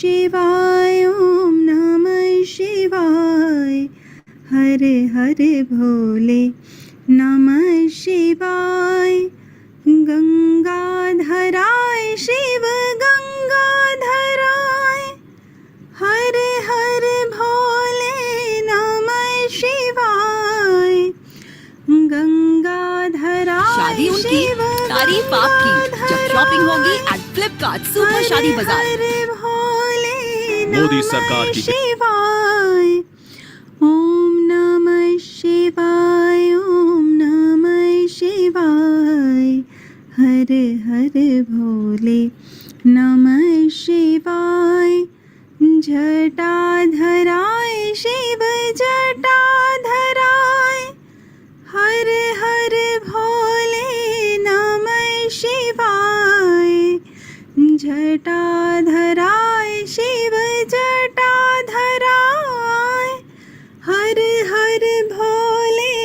शिवाय ओम नमः शिवाय। हर हर भोले नमः शिवाय। गंगाधराय शिव गंगाधराय। हर हर भोले नमः शिवाय। गंगाधराय शादी उनकी, शिव तारीफ आपकी। जब शॉपिंग होगी एट फ्लिपकार्ट सुपर शादी बाजार। हर भोले मोदी सरकार की शिवाय। ओम नमः शिवाय ओम नमः शिवाय। हर हर भोले नमः शिवाय। जटाधराय शिव जटाधराय। हर हर भोले नमः शिवाय। जटाधराय शिव जटाधराय। हर हर भोले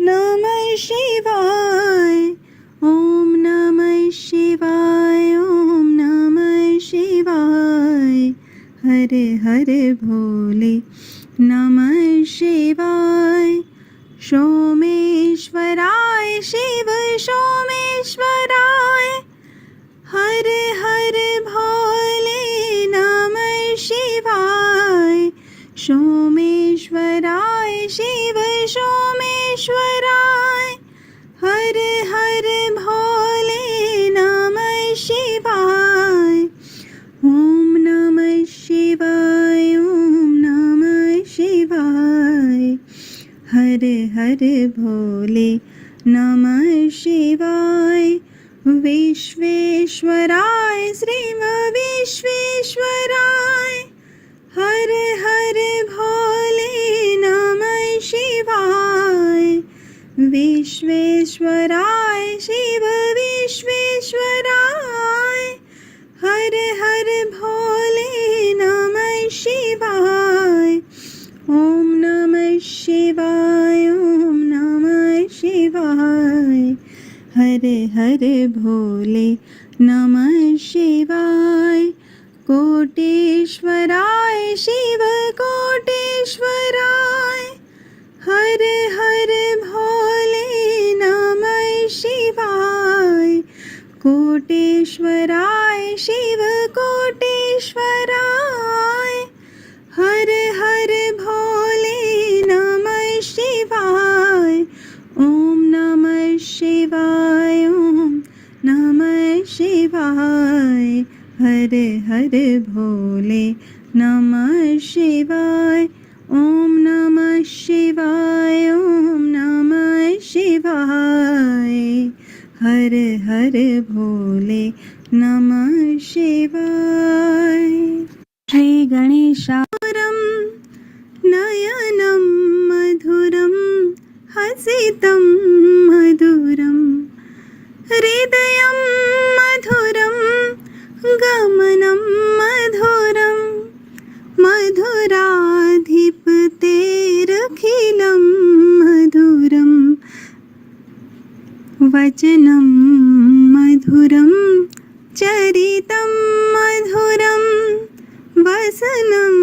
नमः शिवाय। ओम नमः शिवाय ओम नमः शिवाय। हर हर भोले नमः शिवाय। सोमेश्वराय शिव सोमेश्वराय। हर हर भोले नमः शिवाय। सोमेश्वराय शिव सोमेश्वराय। हर हर भोले नमः शिवाय। ओम नमः शिवाय ओम नमः शिवाय। हर हर भोले नमः शिवाय। विश्वेश्वराय श्री विश्वेश्वराय। हर हर भोले नमः शिवाय। विश्वेश्वराय शिव विश्वेश्वराय। हर हर भोले नमः शिवाय। ओम नमः शिवाय ओम नमः शिवाय। हर हर भोले नमः शिवाय। कोटेश्वराय शिव कोटेश्वराय। हर हर भोले नमः शिवाय। कोटेश्वराय शिव कोटेश्वराय। हर हर भोले नमः शिवाय। ओम नमः शिवाय ओम नमः शिवाय। हर हर भोले नमः शिवाय। ओम नमः शिवाय ओम नमः शिवाय। हर हर भोले नमः शिवाय। श्री गणेशारं नयनं मधुरं हसितं मधुरं हृदयं मधुरं गमनं मधुरं मधुराधिपतेरखिलं मधुरं वचनं मधुरं चरितं मधुरं वसनं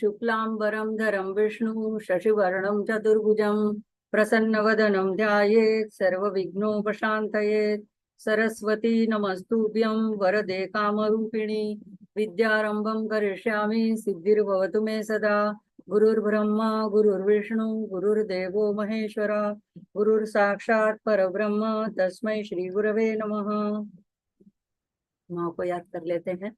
शुक्लांबरधरं विष्णु शशिवर्णं चतुर्भुजं प्रसन्नवदनं ध्यायेत् सर्वविघ्नोपशान्तयेत्। सरस्वती नमस्तुभ्यं वरदे कामरूपिणी विद्यारंभं करिष्यामि सिद्धिर्भवतु मे सदा। गुरुर्ब्रह्मा गुरुर्विष्णु गुरुर्देवो महेश्वरा गुरुर्साक्षात् परब्रह्म तस्मै श्री गुरवे नमः। माँ को याद कर लेते हैं।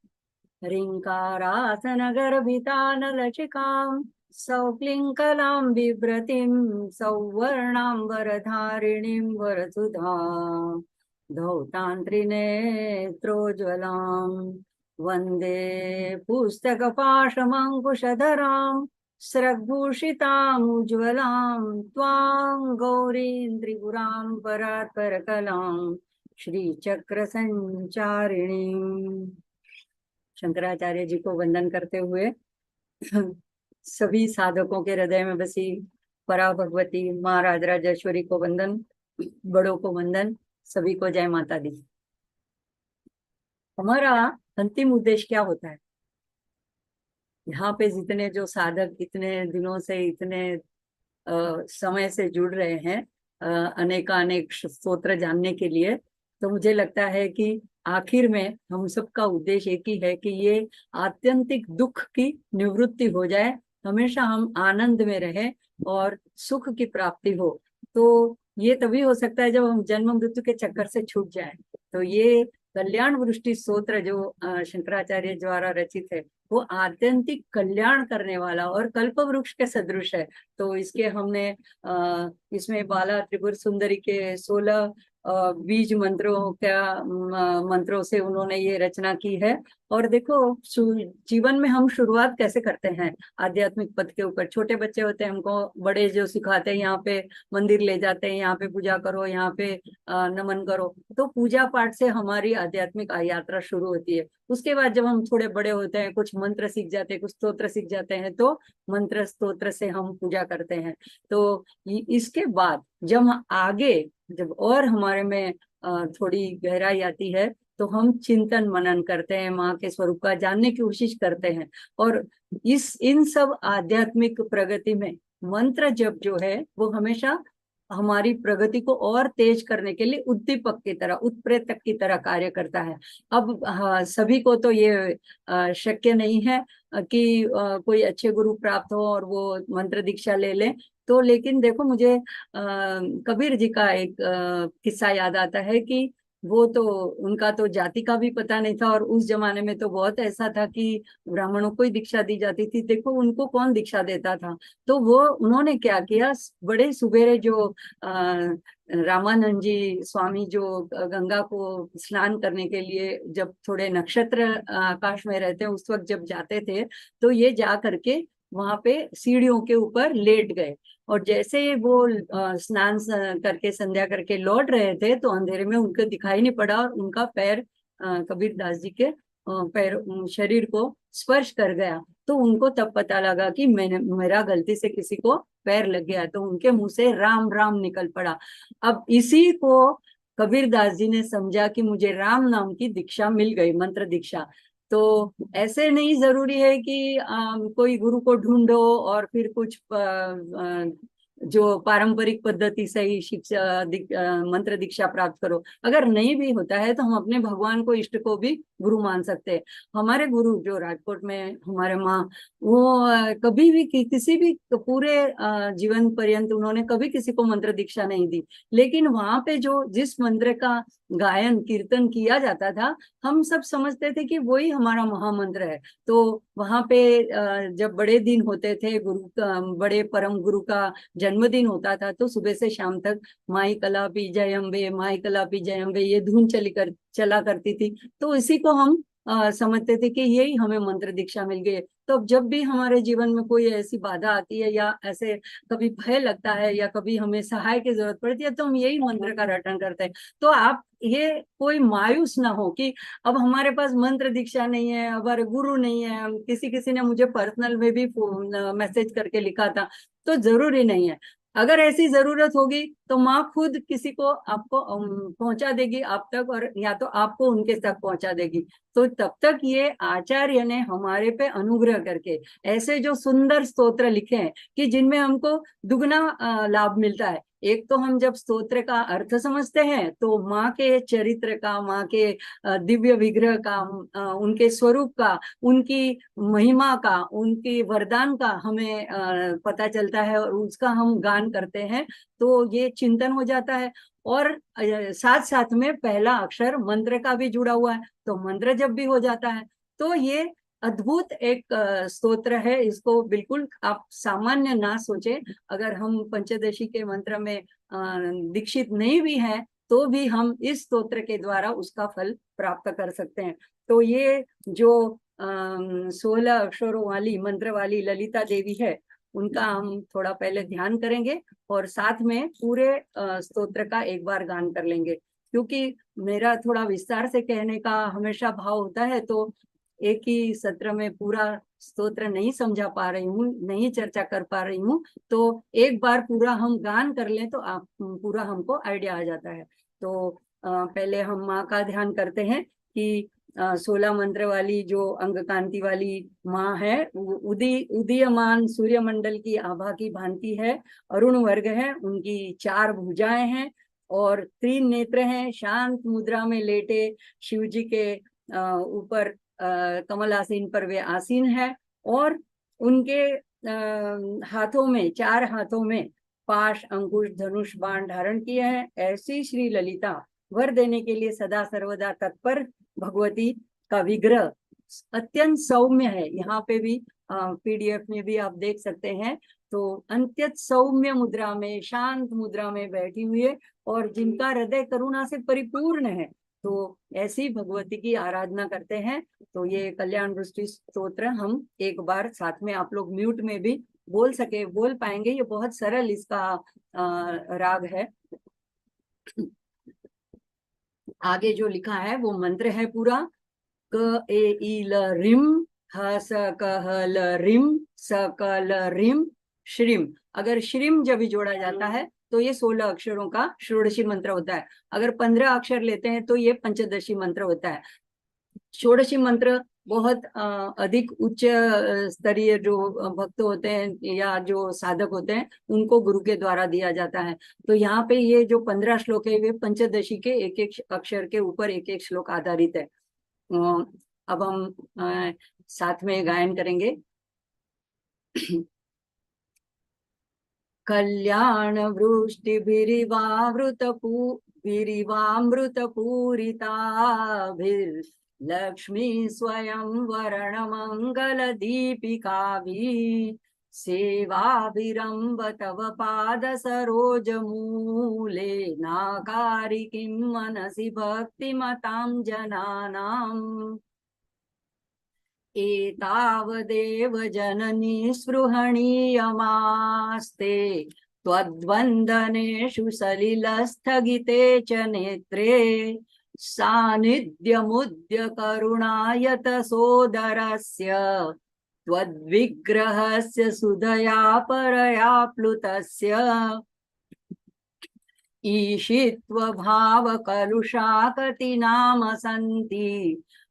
ह्रीङ्कारासनगर्भितानलचिकां सौक्लिङ्कलां बिभ्रतीं सौवर्णाम्बरधारिणीं वरसुधां धौतान्त्रिनेत्रोज्ज्वलां वन्दे पुस्तकपाशमङ्कुशधरां स्रग्भूषितामुज्ज्वलां त्वां गौरीं त्रिपुरां परात्परकलां श्रीचक्र संचारिणी। शंकराचार्य जी को वंदन करते हुए सभी साधकों के हृदय में बसी परा भगवती माँ राजराजेश्वरी को वंदन, बड़ों को वंदन, सभी को जय माता दी। हमारा अंतिम उद्देश्य क्या होता है? यहाँ पे जितने जो साधक इतने दिनों से इतने समय से जुड़ रहे हैं अनेकानेक स्तोत्र जानने के लिए, तो मुझे लगता है कि आखिर में हम सबका उद्देश्य एक ही है कि ये आत्यंतिक दुख की निवृत्ति हो जाए, हमेशा हम आनंद में रहें और सुख की प्राप्ति हो। तो ये तभी हो सकता है जब हम जन्म मृत्यु के चक्कर से छूट जाए। तो ये कल्याण वृष्टि स्तोत्र जो शंकराचार्य द्वारा रचित है वो आत्यंतिक कल्याण करने वाला और कल्प वृक्ष के सदृश है। तो इसके हमने इसमें बाला त्रिपुर सुंदरी के 16 बीज मंत्रों से उन्होंने ये रचना की है। और देखो जीवन में हम शुरुआत कैसे करते हैं आध्यात्मिक पथ के ऊपर। छोटे बच्चे होते हैं, हमको बड़े जो सिखाते हैं, यहाँ पे मंदिर ले जाते हैं, यहाँ पे पूजा करो, यहाँ पे नमन करो। तो पूजा पाठ से हमारी आध्यात्मिक यात्रा शुरू होती है। उसके बाद जब हम थोड़े बड़े होते हैं, कुछ मंत्र सीख जाते हैं, कुछ स्तोत्र सीख जाते हैं, तो मंत्र स्तोत्र से हम पूजा करते हैं। तो इसके बाद जब और हमारे में थोड़ी गहराई आती है तो हम चिंतन मनन करते हैं, माँ के स्वरूप का जानने की कोशिश करते हैं। और इन सब आध्यात्मिक प्रगति में मंत्र जप जो है वो हमेशा हमारी प्रगति को और तेज करने के लिए उद्दीपक की तरह, उत्प्रेरक की तरह कार्य करता है। अब सभी को तो ये शक्य नहीं है कि कोई अच्छे गुरु प्राप्त हो और वो मंत्र दीक्षा ले लें। तो लेकिन देखो, मुझे कबीर जी का एक किस्सा याद आता है कि वो तो उनका तो जाति का भी पता नहीं था, और उस जमाने में तो बहुत ऐसा था कि ब्राह्मणों को ही दीक्षा दी जाती थी। देखो उनको कौन दीक्षा देता था। तो उन्होंने क्या किया, बड़े सुबेरे जो रामानंद जी स्वामी जो गंगा को स्नान करने के लिए जब थोड़े नक्षत्र आकाश में रहते हैं उस वक्त जब जाते थे, तो ये जा करके वहां पे सीढ़ियों के ऊपर लेट गए। और जैसे वो स्नान करके संध्या करके लौट रहे थे तो अंधेरे में उनको दिखाई नहीं पड़ा और उनका पैर कबीर दास जी के पैर शरीर को स्पर्श कर गया। तो उनको तब पता लगा कि मेरा गलती से किसी को पैर लग गया। तो उनके मुंह से राम राम निकल पड़ा। अब इसी को कबीर दास जी ने समझा कि मुझे राम नाम की दीक्षा मिल गई, मंत्र दीक्षा। तो ऐसे नहीं जरूरी है कि कोई गुरु को ढूंढो और फिर कुछ जो पारंपरिक पद्धति से ही शिक्षा मंत्र दीक्षा प्राप्त करो। अगर नहीं भी होता है तो हम अपने भगवान को, इष्ट को भी गुरु मान सकते हैं। हमारे गुरु जो राजकोट में हमारे माँ, वो कभी भी किसी भी पूरे जीवन पर्यंत उन्होंने कभी किसी को मंत्र दीक्षा नहीं दी। लेकिन वहां पे जो जिस मंत्र का गायन कीर्तन किया जाता था, हम सब समझते थे कि वही हमारा महामंत्र है। तो वहां पे जब बड़े दिन होते थे, बड़े परम गुरु का जन्मदिन होता था, तो सुबह से शाम तक माई कलापी जय अम्बे, माई कलापी जय अम्बे ये धुन चला करती थी। तो इसी को हम समझते थे कि यही हमें मंत्र दीक्षा मिल गई है। तो जब भी हमारे जीवन में कोई ऐसी बाधा आती है या ऐसे कभी भय लगता है या कभी हमें सहाय की जरूरत पड़ती है, तो हम यही मंत्र का रटन करते हैं। तो आप ये कोई मायूस ना हो कि अब हमारे पास मंत्र दीक्षा नहीं है, हमारे गुरु नहीं है। किसी ने मुझे पर्सनल में भी मैसेज करके लिखा था, तो जरूरी नहीं है। अगर ऐसी जरूरत होगी तो माँ खुद किसी को आपको पहुंचा देगी आप तक, और या तो आपको उनके तक पहुंचा देगी। तो तब तक ये आचार्य ने हमारे पे अनुग्रह करके ऐसे जो सुंदर स्तोत्र लिखे हैं कि जिनमें हमको दुगना लाभ मिलता है। एक तो हम जब स्तोत्र का अर्थ समझते हैं तो माँ के चरित्र का, माँ के दिव्य विग्रह का, उनके स्वरूप का, उनकी महिमा का, उनकी वरदान का हमें पता चलता है और उसका हम गान करते हैं, तो ये चिंतन हो जाता है। और साथ साथ में पहला अक्षर मंत्र का भी जुड़ा हुआ है, तो मंत्र जब भी हो जाता है तो ये अद्भुत एक स्तोत्र है। इसको बिल्कुल आप सामान्य ना सोचे। अगर हम पंचदशी के मंत्र में दीक्षित नहीं भी हैं तो भी हम इस स्तोत्र के द्वारा उसका फल प्राप्त कर सकते हैं। तो ये जो 16 अक्षरों वाली मंत्र वाली ललिता देवी है, उनका हम थोड़ा पहले ध्यान करेंगे और साथ में पूरे स्तोत्र का एक बार गान कर लेंगे। क्योंकि मेरा थोड़ा विस्तार से कहने का हमेशा भाव होता है, तो एक ही सत्र में पूरा स्तोत्र नहीं समझा पा रही हूँ, नहीं चर्चा कर पा रही हूँ। तो एक बार पूरा हम गान कर लें तो आप पूरा हमको आइडिया आ जाता है। तो पहले हम माँ का ध्यान करते हैं कि 16 मंत्र वाली जो अंग कांति वाली माँ है, उदीयमान सूर्य मंडल की आभा की भांति है, अरुण वर्ग है, उनकी 4 भुजाएं हैं और 3 नेत्र हैं। शांत मुद्रा में लेटे शिव जी के ऊपर कमलासीन पर वे आसीन है और उनके हाथों में, 4 हाथों में पाश, अंकुश, धनुष, बाण धारण किए हैं। ऐसी श्री ललिता वर देने के लिए सदा सर्वदा तत्पर भगवती का विग्रह अत्यंत सौम्य है। यहाँ पे भी पीडीएफ में भी आप देख सकते हैं। तो अत्यंत सौम्य मुद्रा में, शांत मुद्रा में बैठी हुई है और जिनका हृदय करुणा से परिपूर्ण है, तो ऐसी भगवती की आराधना करते हैं। तो ये कल्याण वृष्टि स्तोत्र हम एक बार साथ में, आप लोग म्यूट में भी बोल पाएंगे। ये बहुत सरल इसका राग है। आगे जो लिखा है वो मंत्र है पूरा, क ए ई ल रिम, ह स क ह ल रिम, स क ल रिम, श्रीम। अगर श्रीम जब भी जोड़ा जाता है तो ये 16 अक्षरों का षोडशी मंत्र होता है। अगर 15 अक्षर लेते हैं तो ये पंचदशी मंत्र होता है। षोडशी मंत्र बहुत अधिक उच्च स्तरीय जो भक्त होते हैं या जो साधक होते हैं उनको गुरु के द्वारा दिया जाता है। तो यहाँ पे ये जो 15 श्लोक है वे पंचदशी के एक एक अक्षर के ऊपर एक एक श्लोक आधारित है। अब हम साथ में गायन करेंगे। कल्याण वृष्टिभिरिवामृतपूरिताभिर् लक्ष्मी स्वयं वरण मंगल दीपिकाभिः सेवाभिरम्ब तव पाद सरोज मूले नाकारी किं मनसि भक्तिमतां जनानाम् एतावदेव जननी स्पृहणीयमास्ते त्वद्वन्दनेषु सलिलस्थगिते च नेत्रे सानिध्यमुद्य करुणायत सोदरस्य त्वद्विग्रहस्य सुधया परया प्लुतस्य ईशित्वभावकलुषा कति नाम सन्ति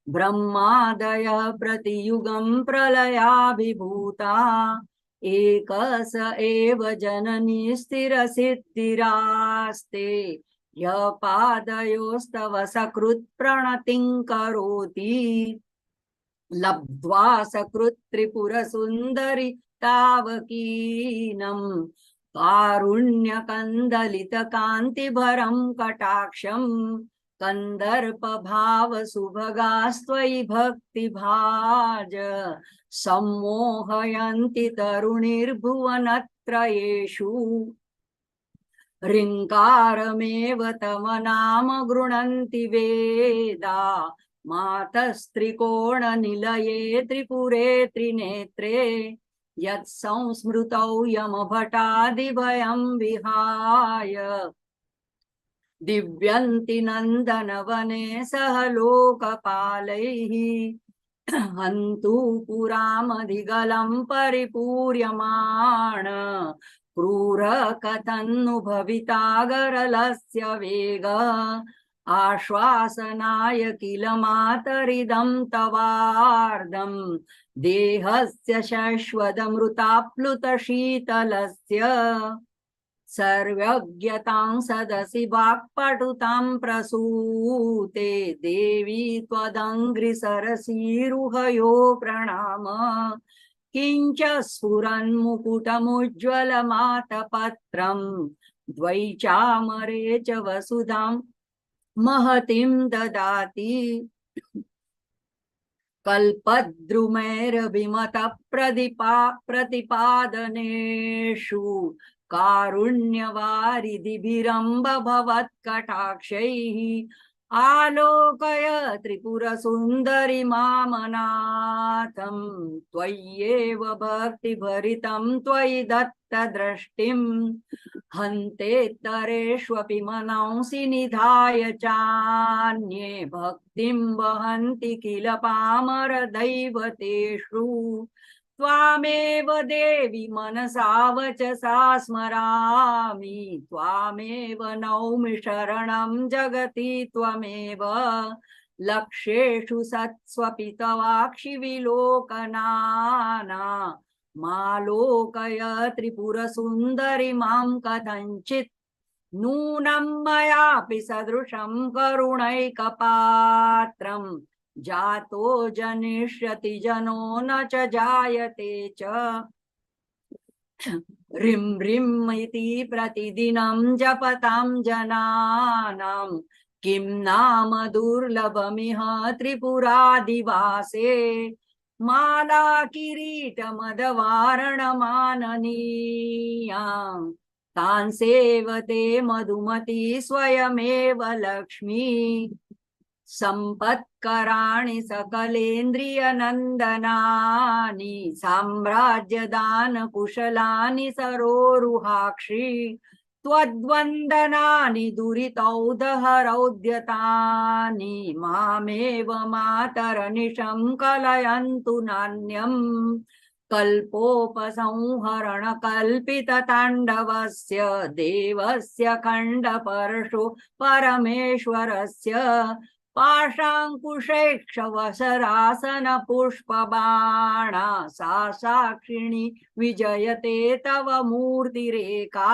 ब्रह्मादयः प्रतियुगं प्रलयाभिभूता एकस एव जननी स्थिरसिद्धिरास्ते यः पादयोस्तव सकृत् प्रणतिं करोति लब्ध्वा सकृत् त्रिपुरसुन्दरि तावकीनं कारुण्यकन्दलितकान्तिभरं कटाक्षं कंदर्प भाव सुभगास्त्वयि भक्तिभाज सम्मोहयन्ति तरुणीर्भुवनत्रयेषु ऋङ्कारमेव तव नाम गृह्णन्ति वेदा मातस्त्रिकोणनिलये त्रिपुरे त्रिनेत्रे यत्संस्मृतौ यमभटादिभयं विहाय दिव्यन्ति नन्दनवने सह लोकपालैः हन्तु पुरामधिगलं परिपूर्यमाण क्रूर कथन्नु भविता गरलस्य वेगः आश्वासनाय किल मातरिदं तवार्धं देहस्य शश्वतमृताप्लुतशीतलस्य सर्वज्ञतां सदसि वाक्पटुतां प्रसूते देवी त्वदङ्घ्रिसरसीरुहयो प्रणाम किंच स्फुरन्मुकुटमुज्ज्वलमातपत्रं द्वैचामरे च वसुधां महतीं ददाति प्रतिपादनेषु कारुण्यवारिधिभिरम्ब भवत्कटाक्षैः आलोकय त्रिपुरसुन्दरि मामनाथं त्वय्येव भक्तिभरितं त्वयि दत्तदृष्टिं हन्तेत्तरेष्वपि मनंसि निधाय चान्ये भक्तिं वहन्ति किल पामरदैवतेषु त्वामेव देवी मनसा वचसा स्मरामि त्वामेव नौमि शरणं जगति त्वमेव लक्ष्येषु सत्स्वपि तवाक्षि विलोकनाना मालोकय त्रिपुरसुन्दरि मां कथञ्चित् नूनं मयापि सदृशं करुणैकपात्रम् जातो जनिष्यति जनो न च जायते च ह्रीं ह्रीं इति प्रतिदिनं जपतां जनानां किं नाम दुर्लभमिह त्रिपुरादिवासे माला किरीटमदवारणमाननीयां तां सेवते मधुमती स्वयमेव लक्ष्मी संपत्कराणि सकलेन्द्रियनन्दनानि साम्राज्यदानकुशलानि सरोरुहाक्षि त्वद्वन्दनानि दुरितौदहरौद्यतानि मामेव मातरनिशं कलयन्तु नान्यम् कल्पोपसंहरणकल्पितताण्डवस्य देवस्य खण्डपर्शो परमेश्वरस्य पाशाङ्कुशैक्षवसरासनपुष्पबाणा सा साक्षिणी विजयते तव मूर्तिरेका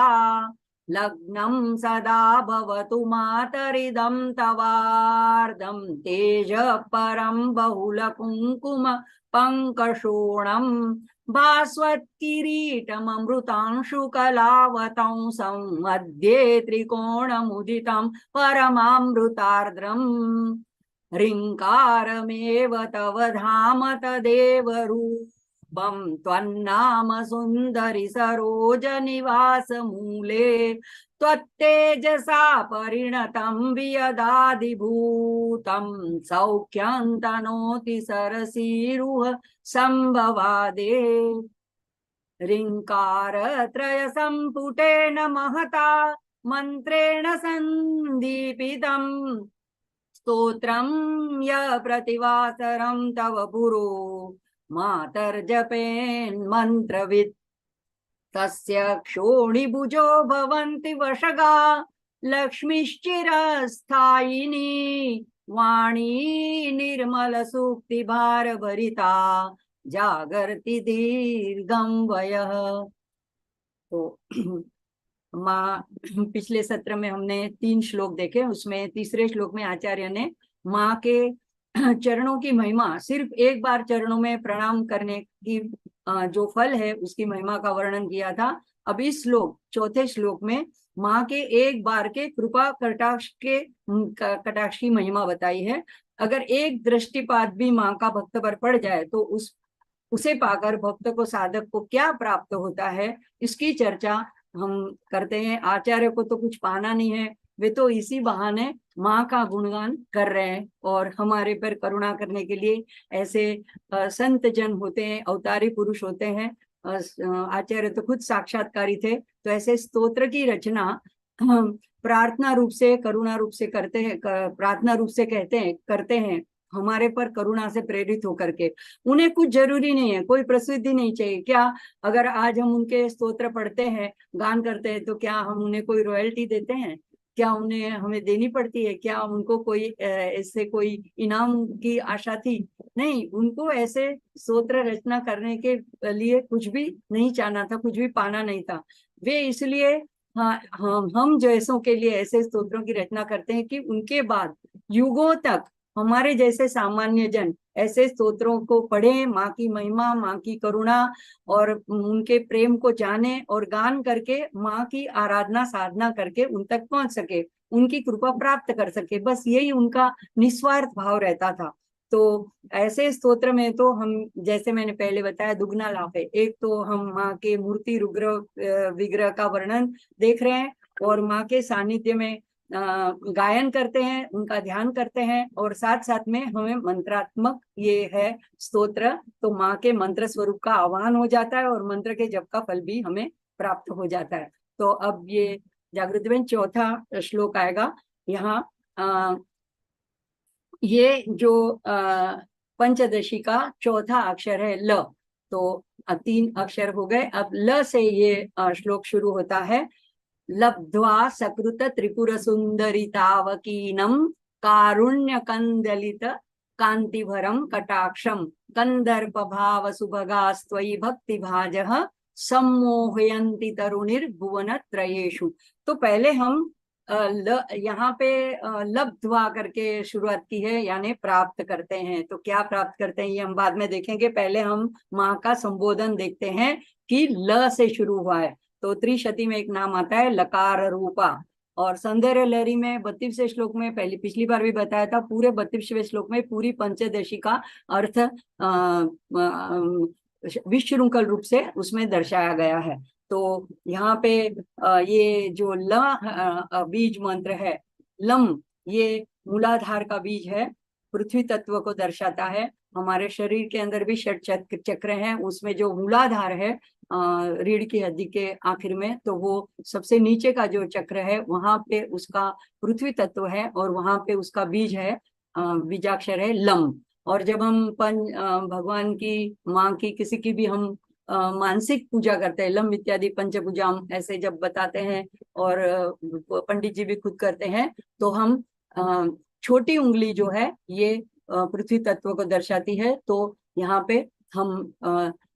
लग्नं सदा भवतु मातरिदं तवार्धं तेज परं बहुलकुङ्कुम पङ्कशोणं भास्वत्किरीटममृतांशुकलावतंसं मध्ये त्रिकोणमुदितं परमामृतार्द्रम् ह्रीङ्कारमेव तव धाम तदेव रूपं त्वन्नाम सुन्दरि सरोजनिवासमूले त्वत्तेजसा परिणतं वियदादिभूतं सौख्यं तनोति सरसीरुह सम्भवादे ह्रीङ्कारत्रय सम्पुटेन महता मन्त्रेण सन्दीपितं स्तोत्रं य प्रतिवासरं तव पुरो मातर्जपेन्मन्त्रवित् तस्य क्षोणिभुजो भवन्ति वशगा लक्ष्मीश्चिरस्थायिनी वाणी निर्मलसूक्तिभारभरिता जागर्ति दीर्घं वयः। तो माँ पिछले सत्र में हमने 3 श्लोक देखे, उसमें तीसरे श्लोक में आचार्य ने माँ के चरणों की महिमा, सिर्फ एक बार चरणों में प्रणाम करने की जो फल है उसकी महिमा का वर्णन किया था। अब इस श्लोक चौथे श्लोक में माँ के एक बार के कृपा कटाक्ष की महिमा बताई है। अगर एक दृष्टिपात भी माँ का भक्त पर पड़ जाए तो उसे पाकर भक्त को, साधक को क्या प्राप्त होता है, इसकी चर्चा हम करते हैं। आचार्य को तो कुछ पाना नहीं है, वे तो इसी बहाने माँ का गुणगान कर रहे हैं और हमारे पर करुणा करने के लिए ऐसे संत जन होते हैं, अवतारी पुरुष होते हैं। आचार्य तो खुद साक्षात्कारी थे, तो ऐसे स्तोत्र की रचना प्रार्थना रूप से, करुणा रूप से करते हैं, प्रार्थना रूप से करते हैं। हमारे पर करुणा से प्रेरित होकर के। उन्हें कुछ जरूरी नहीं है, कोई प्रसिद्धि नहीं चाहिए। क्या अगर आज हम उनके स्तोत्र पढ़ते हैं, गान करते हैं, तो क्या हम उन्हें कोई रॉयल्टी देते हैं? क्या उन्हें हमें देनी पड़ती है? क्या उनको कोई ऐसे कोई इनाम की आशा थी? नहीं, उनको ऐसे स्तोत्र रचना करने के लिए कुछ भी नहीं चाहना था, कुछ भी पाना नहीं था। वे इसलिए, हाँ, हम जैसों के लिए ऐसे स्तोत्रों की रचना करते हैं कि उनके बाद युगों तक हमारे जैसे सामान्य जन ऐसे स्तोत्रों को पढ़े, माँ की महिमा, माँ की करुणा और उनके प्रेम को जाने और गान करके माँ की आराधना साधना करके उन तक पहुंच सके, उनकी कृपा प्राप्त कर सके। बस यही उनका निस्वार्थ भाव रहता था। तो ऐसे स्तोत्र में तो हम, जैसे मैंने पहले बताया, दुगना लाभ है। एक तो हम माँ के मूर्ति विग्रह का वर्णन देख रहे हैं और माँ के सानिध्य में गायन करते हैं, उनका ध्यान करते हैं, और साथ साथ में हमें मंत्रात्मक ये है स्तोत्र, तो माँ के मंत्र स्वरूप का आह्वान हो जाता है और मंत्र के जप का फल भी हमें प्राप्त हो जाता है। तो अब ये जागृति बहन चौथा श्लोक आएगा यहाँ। ये जो पंचदशी का चौथा अक्षर है ल, तो 3 अक्षर हो गए। अब ल से ये श्लोक शुरू होता है। लब्ध्वा सकृत त्रिपुर सुंदरितावकीनम कारुण्य कंदलित कांतिभरम कटाक्षम कंदर्प भाव सुभगास्त्वयि भक्ति भाजः सम्मोहयन्ति तरुणिर्भुवन त्रयेषु। तो पहले हम यहाँ पे लब्ध्वा करके शुरुआत की है, यानी प्राप्त करते हैं। तो क्या प्राप्त करते हैं ये हम बाद में देखेंगे, पहले हम माँ का संबोधन देखते हैं कि ल से शुरू हुआ है। तो त्रिशती में एक नाम आता है लकार रूपा, और सौंदर्य लहरी में 32वें श्लोक में, पिछली बार भी बताया था, पूरे 32वें श्लोक में पूरी पंचदशी का अर्थ विश्रृंखल रूप से उसमें दर्शाया गया है। तो यहाँ पे ये जो ल बीज मंत्र है, लम, ये मूलाधार का बीज है, पृथ्वी तत्व को दर्शाता है। हमारे शरीर के अंदर भी षट चक्र हैं, उसमें जो मूलाधार है रीढ़ की हड्डी के आखिर में, तो वो सबसे नीचे का जो चक्र है वहां पे उसका पृथ्वी तत्व है और वहां पे उसका बीज है, बीजाक्षर है लम। और जब हम भगवान की, माँ की, किसी की भी हम मानसिक पूजा करते हैं, लम इत्यादि पंचभुजाम ऐसे जब बताते हैं और पंडित जी भी खुद करते हैं, तो हम छोटी उंगली जो है ये पृथ्वी तत्व को दर्शाती है। तो यहाँ पे हम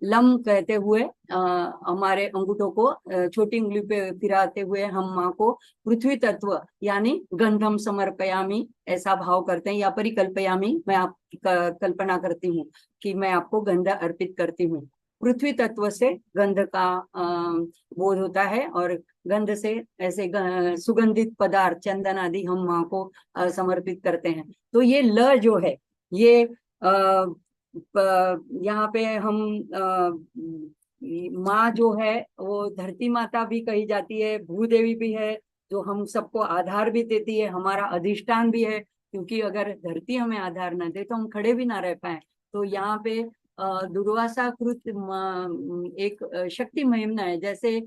लम कहते हुए हमारे अंगूठों को छोटी उंगली पे फिराते हुए हम माँ को पृथ्वी तत्व यानी गंधम समर्पयामी ऐसा भाव करते हैं, या परिकल्पयामी, मैं आप कल्पना करती हूँ कि मैं आपको गंध अर्पित करती हूँ। पृथ्वी तत्व से गंध का बोध होता है और गंध से ऐसे सुगंधित पदार्थ चंदन आदि हम माँ को समर्पित करते हैं। तो ये ल जो है ये यहाँ पे हम माँ जो है वो धरती माता भी कही जाती है, भूदेवी भी है, जो हम सबको आधार भी देती है, हमारा अधिष्ठान भी है, क्योंकि अगर धरती हमें आधार न दे तो हम खड़े भी ना रह पाए। तो यहाँ पे दुर्वासा कृत एक शक्ति महिमना है, जैसे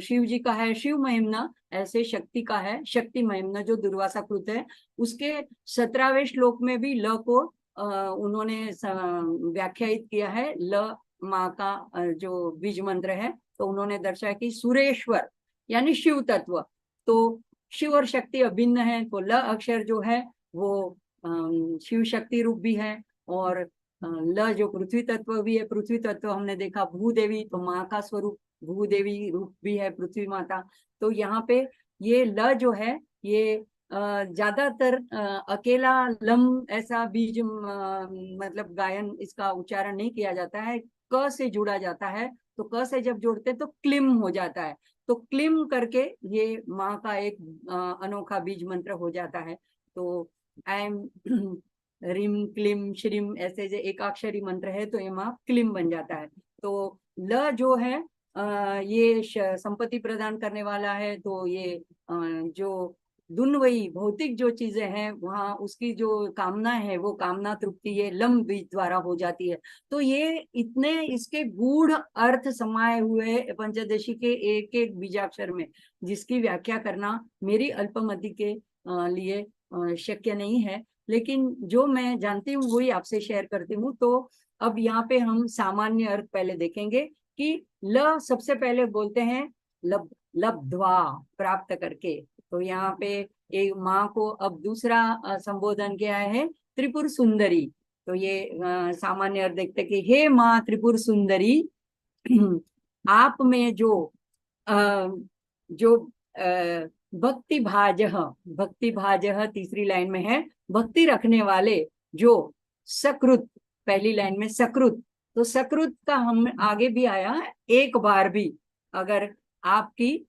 शिव जी का है शिव महिमना, ऐसे शक्ति का है शक्ति महिमना जो दुर्वासा कृत है। उसके 17वें श्लोक में भी ल को उन्होंने व्याख्यायित किया है। ल माँ का जो बीज मंत्र है, तो उन्होंने दर्शाया कि सुरेश्वर यानी शिव तत्व, तो शिव और शक्ति अभिन्न है। तो ल अक्षर जो है वो शिव शक्ति रूप भी है, और ल जो पृथ्वी तत्व भी है। पृथ्वी तत्व हमने देखा भूदेवी, तो माँ का स्वरूप भूदेवी रूप भी है पृथ्वी माता। तो यहाँ पे ये ल जो है ये ज्यादातर अकेला लम ऐसा बीज मतलब गायन इसका उच्चारण नहीं किया जाता है, क से जुड़ा जाता है। तो क से जब जोड़ते तो क्लिम हो जाता है, तो क्लिम करके ये माँ का एक अनोखा बीज मंत्र हो जाता है। तो एम रिम क्लिम श्रीम ऐसे जो एकाक्षरी मंत्र है, तो ये माँ क्लिम बन जाता है। तो ल जो है ये संपत्ति प्रदान करने वाला है। तो ये जो दुन्वयी भौतिक जो चीजें हैं वहाँ उसकी जो कामना है वो कामना तृप्ति ये लम बीज द्वारा हो जाती है। तो ये इतने इसके गूढ़ अर्थ समाये हुए पंचदशी के एक एक बीजाक्षर में, जिसकी व्याख्या करना मेरी अल्पमति के लिए शक्य नहीं है। लेकिन जो मैं जानती हूँ वही आपसे शेयर करती हूँ। तो अब यहाँ पे हम सामान्य अर्थ पहले देखेंगे कि ल सबसे पहले बोलते हैं लब्ध्वा, प्राप्त करके। तो यहाँ पे एक माँ को अब दूसरा संबोधन किया है त्रिपुर सुंदरी। तो ये सामान्य अर्थ देखते कि हे माँ त्रिपुर सुंदरी, आप में जो भक्ति भाजह, भक्ति भाजह तीसरी लाइन में है, भक्ति रखने वाले जो सकृत, पहली लाइन में सकृत, तो सकृत का हम आगे भी आया है एक बार भी, अगर आपकी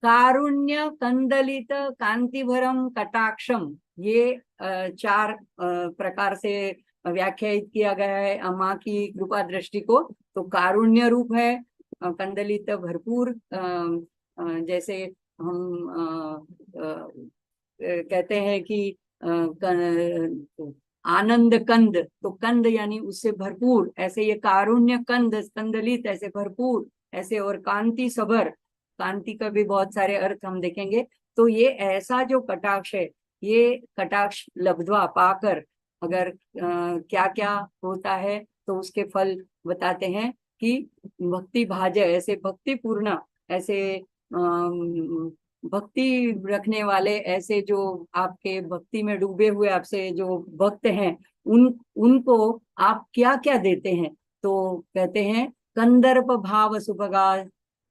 कारुण्य कंदलित कांतिभरम कटाक्षम, ये चार प्रकार से व्याख्यायित किया गया है माँ की कृपा दृष्टि को। तो कारुण्य रूप है, कंदलित भरपूर, जैसे हम कहते हैं कि आनंद कंद, तो कंद यानी उससे भरपूर, ऐसे ये कारुण्य कंद, कंदलित ऐसे भरपूर ऐसे, और कांति सबर, कांति का भी बहुत सारे अर्थ हम देखेंगे। तो ये ऐसा जो कटाक्ष है, ये कटाक्ष लब्ध्वा पाकर अगर क्या क्या होता है तो उसके फल बताते हैं कि भक्ति भाज्य, ऐसे भक्ति पूर्ण, ऐसे भक्ति रखने वाले, ऐसे जो आपके भक्ति में डूबे हुए आपसे जो भक्त हैं, उनको आप क्या क्या देते हैं। तो कहते हैं कंदर्प भाव सुभगा,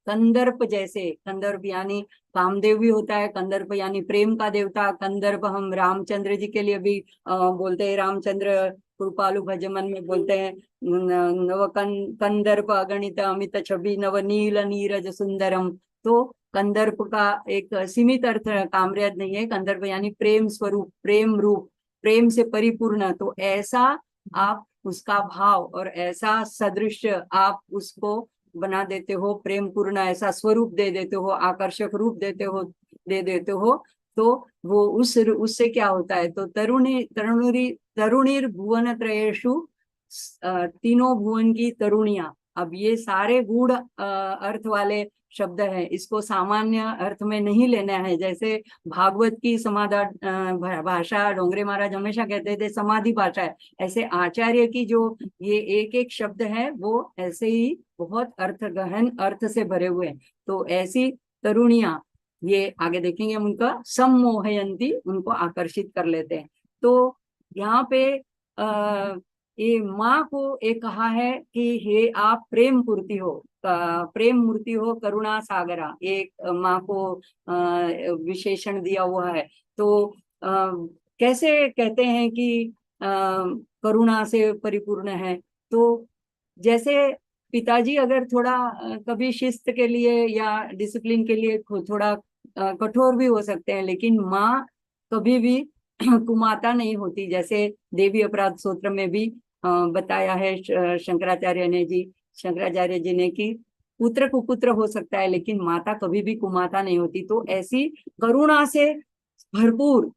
कंदर्प जैसे, कंदर्प यानी कामदेव भी होता है, कंदर्प यानी प्रेम का देवता। कंदर्प हम रामचंद्र जी के लिए भी बोलते हैं, रामचंद्र कृपालु भजमन में बोलते हैं नव कंदर्प अगणित अमित छवि नव नील नीरज सुंदरम। तो कंदर्प का एक सीमित अर्थ कामयाब नहीं है, कंदर्प यानी प्रेम स्वरूप, प्रेम रूप, प्रेम से परिपूर्ण। तो ऐसा आप उसका भाव और ऐसा सदृश्य आप उसको बना देते हो, प्रेम पूर्ण ऐसा स्वरूप दे देते हो, आकर्षक रूप दे देते हो। तो वो उससे क्या होता है, तो तरुणीर भुवन त्रयेषु, तीनों भुवन की तरुणियां। अब ये सारे गूढ़ अर्थ वाले शब्द है, इसको सामान्य अर्थ में नहीं लेना है। जैसे भागवत की समाधा भाषा डोंगरे महाराज हमेशा कहते थे समाधि भाषा है, ऐसे आचार्य की जो ये एक एक शब्द है वो ऐसे ही बहुत अर्थ गहन अर्थ से भरे हुए हैं। तो ऐसी तरुणियां, ये आगे देखेंगे हम, उनका सम्मोहयंती, उनको आकर्षित कर लेते हैं। तो यहाँ पे ये माँ को एक कहा है कि हे आप प्रेम पूर्ति हो, प्रेम मूर्ति हो, करुणा सागरा, एक माँ को विशेषण दिया हुआ है। तो कैसे कहते हैं कि करुणा से परिपूर्ण है, तो जैसे पिताजी अगर थोड़ा कभी शिस्त के लिए या डिसिप्लिन के लिए थोड़ा कठोर भी हो सकते हैं, लेकिन माँ कभी भी कुमाता नहीं होती। जैसे देवी अपराध सूत्र में भी बताया है शंकराचार्य जी ने कि पुत्र कुपुत्र हो सकता है लेकिन माता कभी भी कुमाता नहीं होती। तो ऐसी करुणा से भरपूर,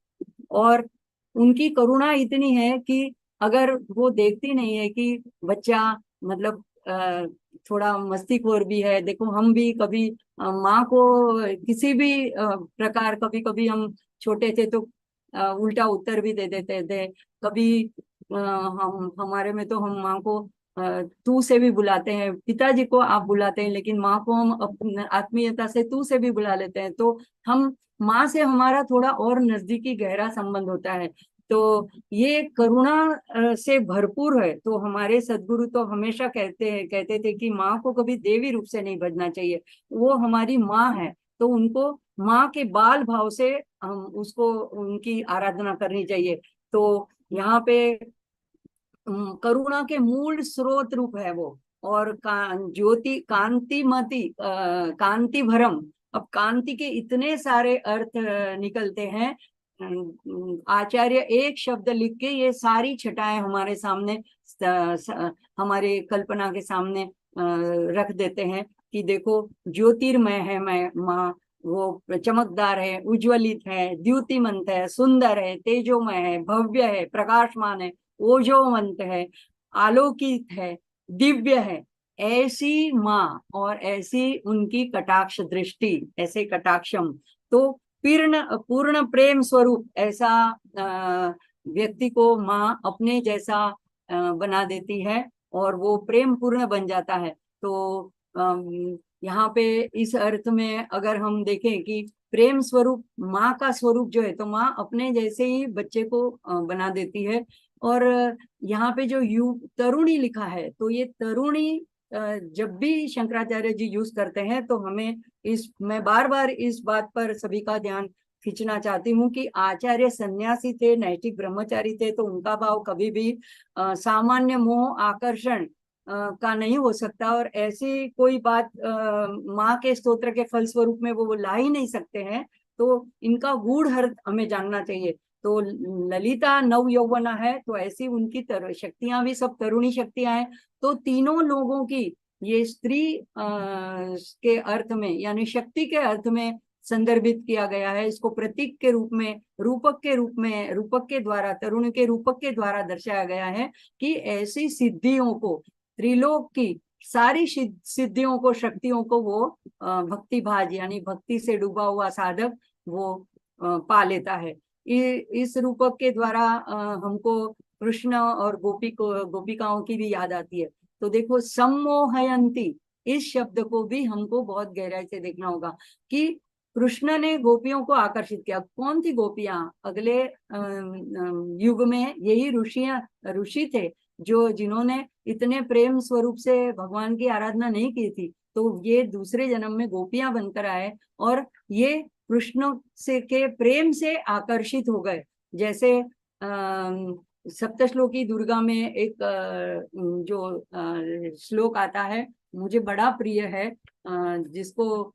और उनकी करुणा इतनी है कि अगर वो देखती नहीं है कि बच्चा मतलब थोड़ा मस्तीखोर भी है। देखो हम भी कभी माँ को किसी भी प्रकार, कभी कभी हम छोटे थे तो उल्टा उत्तर भी दे देते थे। कभी हमारे में तो हम माँ को तू से भी बुलाते हैं, पिताजी को आप बुलाते हैं, लेकिन माँ को हम अपनी आत्मीयता से तू से भी बुला लेते हैं। तो हम माँ से हमारा थोड़ा और नजदीकी गहरा संबंध होता है। तो ये करुणा से भरपूर है। तो हमारे सदगुरु तो हमेशा कहते थे कि माँ को कभी देवी रूप से नहीं भजना चाहिए, वो हमारी माँ है। तो उनको माँ के बाल भाव से हम उसको उनकी आराधना करनी चाहिए। तो यहाँ पे करुणा के मूल स्रोत रूप है वो, और ज्योति कांतिमती, कांति भरम। अब कांति के इतने सारे अर्थ निकलते हैं। आचार्य एक शब्द लिख के ये सारी छटाएं हमारे सामने, हमारे कल्पना के सामने रख देते हैं कि देखो ज्योतिर्मय है माँ, वो चमकदार है, उज्ज्वलित है, द्युतिमंत है, सुंदर है, तेजोमय है, भव्य है, प्रकाशमान है, ओजोवंत है, आलोकित है, दिव्य है। ऐसी माँ और ऐसी उनकी कटाक्ष दृष्टि, ऐसे कटाक्षम। तो पूर्ण पूर्ण प्रेम स्वरूप ऐसा व्यक्ति को माँ अपने जैसा बना देती है और वो प्रेम पूर्ण बन जाता है। तो यहाँ पे इस अर्थ में अगर हम देखें कि प्रेम स्वरूप माँ का स्वरूप जो है, तो माँ अपने जैसे ही बच्चे को बना देती है। और यहाँ पे जो तरुणी लिखा है, तो ये तरुणी जब भी शंकराचार्य जी यूज करते हैं तो हमें मैं बार बार इस बात पर सभी का ध्यान खींचना चाहती हूँ कि आचार्य सन्यासी थे, नैतिक ब्रह्मचारी थे, तो उनका भाव कभी भी सामान्य मोह आकर्षण का नहीं हो सकता। और ऐसी कोई बात माँ के स्तोत्र के फलस्वरूप में वो ला ही नहीं सकते हैं। तो इनका गूढ़ अर्थ हमें जानना चाहिए। तो ललिता नव यौवना है, तो ऐसी उनकी शक्तियां भी सब तरुणी शक्तियां हैं। तो तीनों लोगों की ये स्त्री के अर्थ में यानी शक्ति के अर्थ में संदर्भित किया गया है। इसको प्रतीक के रूप में, रूपक के रूप में, रूपक के द्वारा, तरुण के रूपक के द्वारा दर्शाया गया है कि ऐसी सिद्धियों को, त्रिलोक की सारी सिद्धियों को, शक्तियों को वो भक्ति भाज यानी भक्ति से डूबा हुआ साधक वो पा लेता है। इस रूपक के द्वारा हमको कृष्ण और गोपिकाओं की भी याद आती है। तो देखो, सम्मोहयंती, इस शब्द को भी हमको बहुत गहराई से देखना होगा कि कृष्ण ने गोपियों को आकर्षित किया। कौन थी गोपियां? अगले युग में यही ऋषि थे जो जिन्होंने इतने प्रेम स्वरूप से भगवान की आराधना नहीं की थी। तो ये दूसरे जन्म में गोपियां बनकर आए और ये कृष्ण से के प्रेम से आकर्षित हो गए। जैसे सप्तश्लोकी दुर्गा में एक जो श्लोक आता है, मुझे बड़ा प्रिय है, जिसको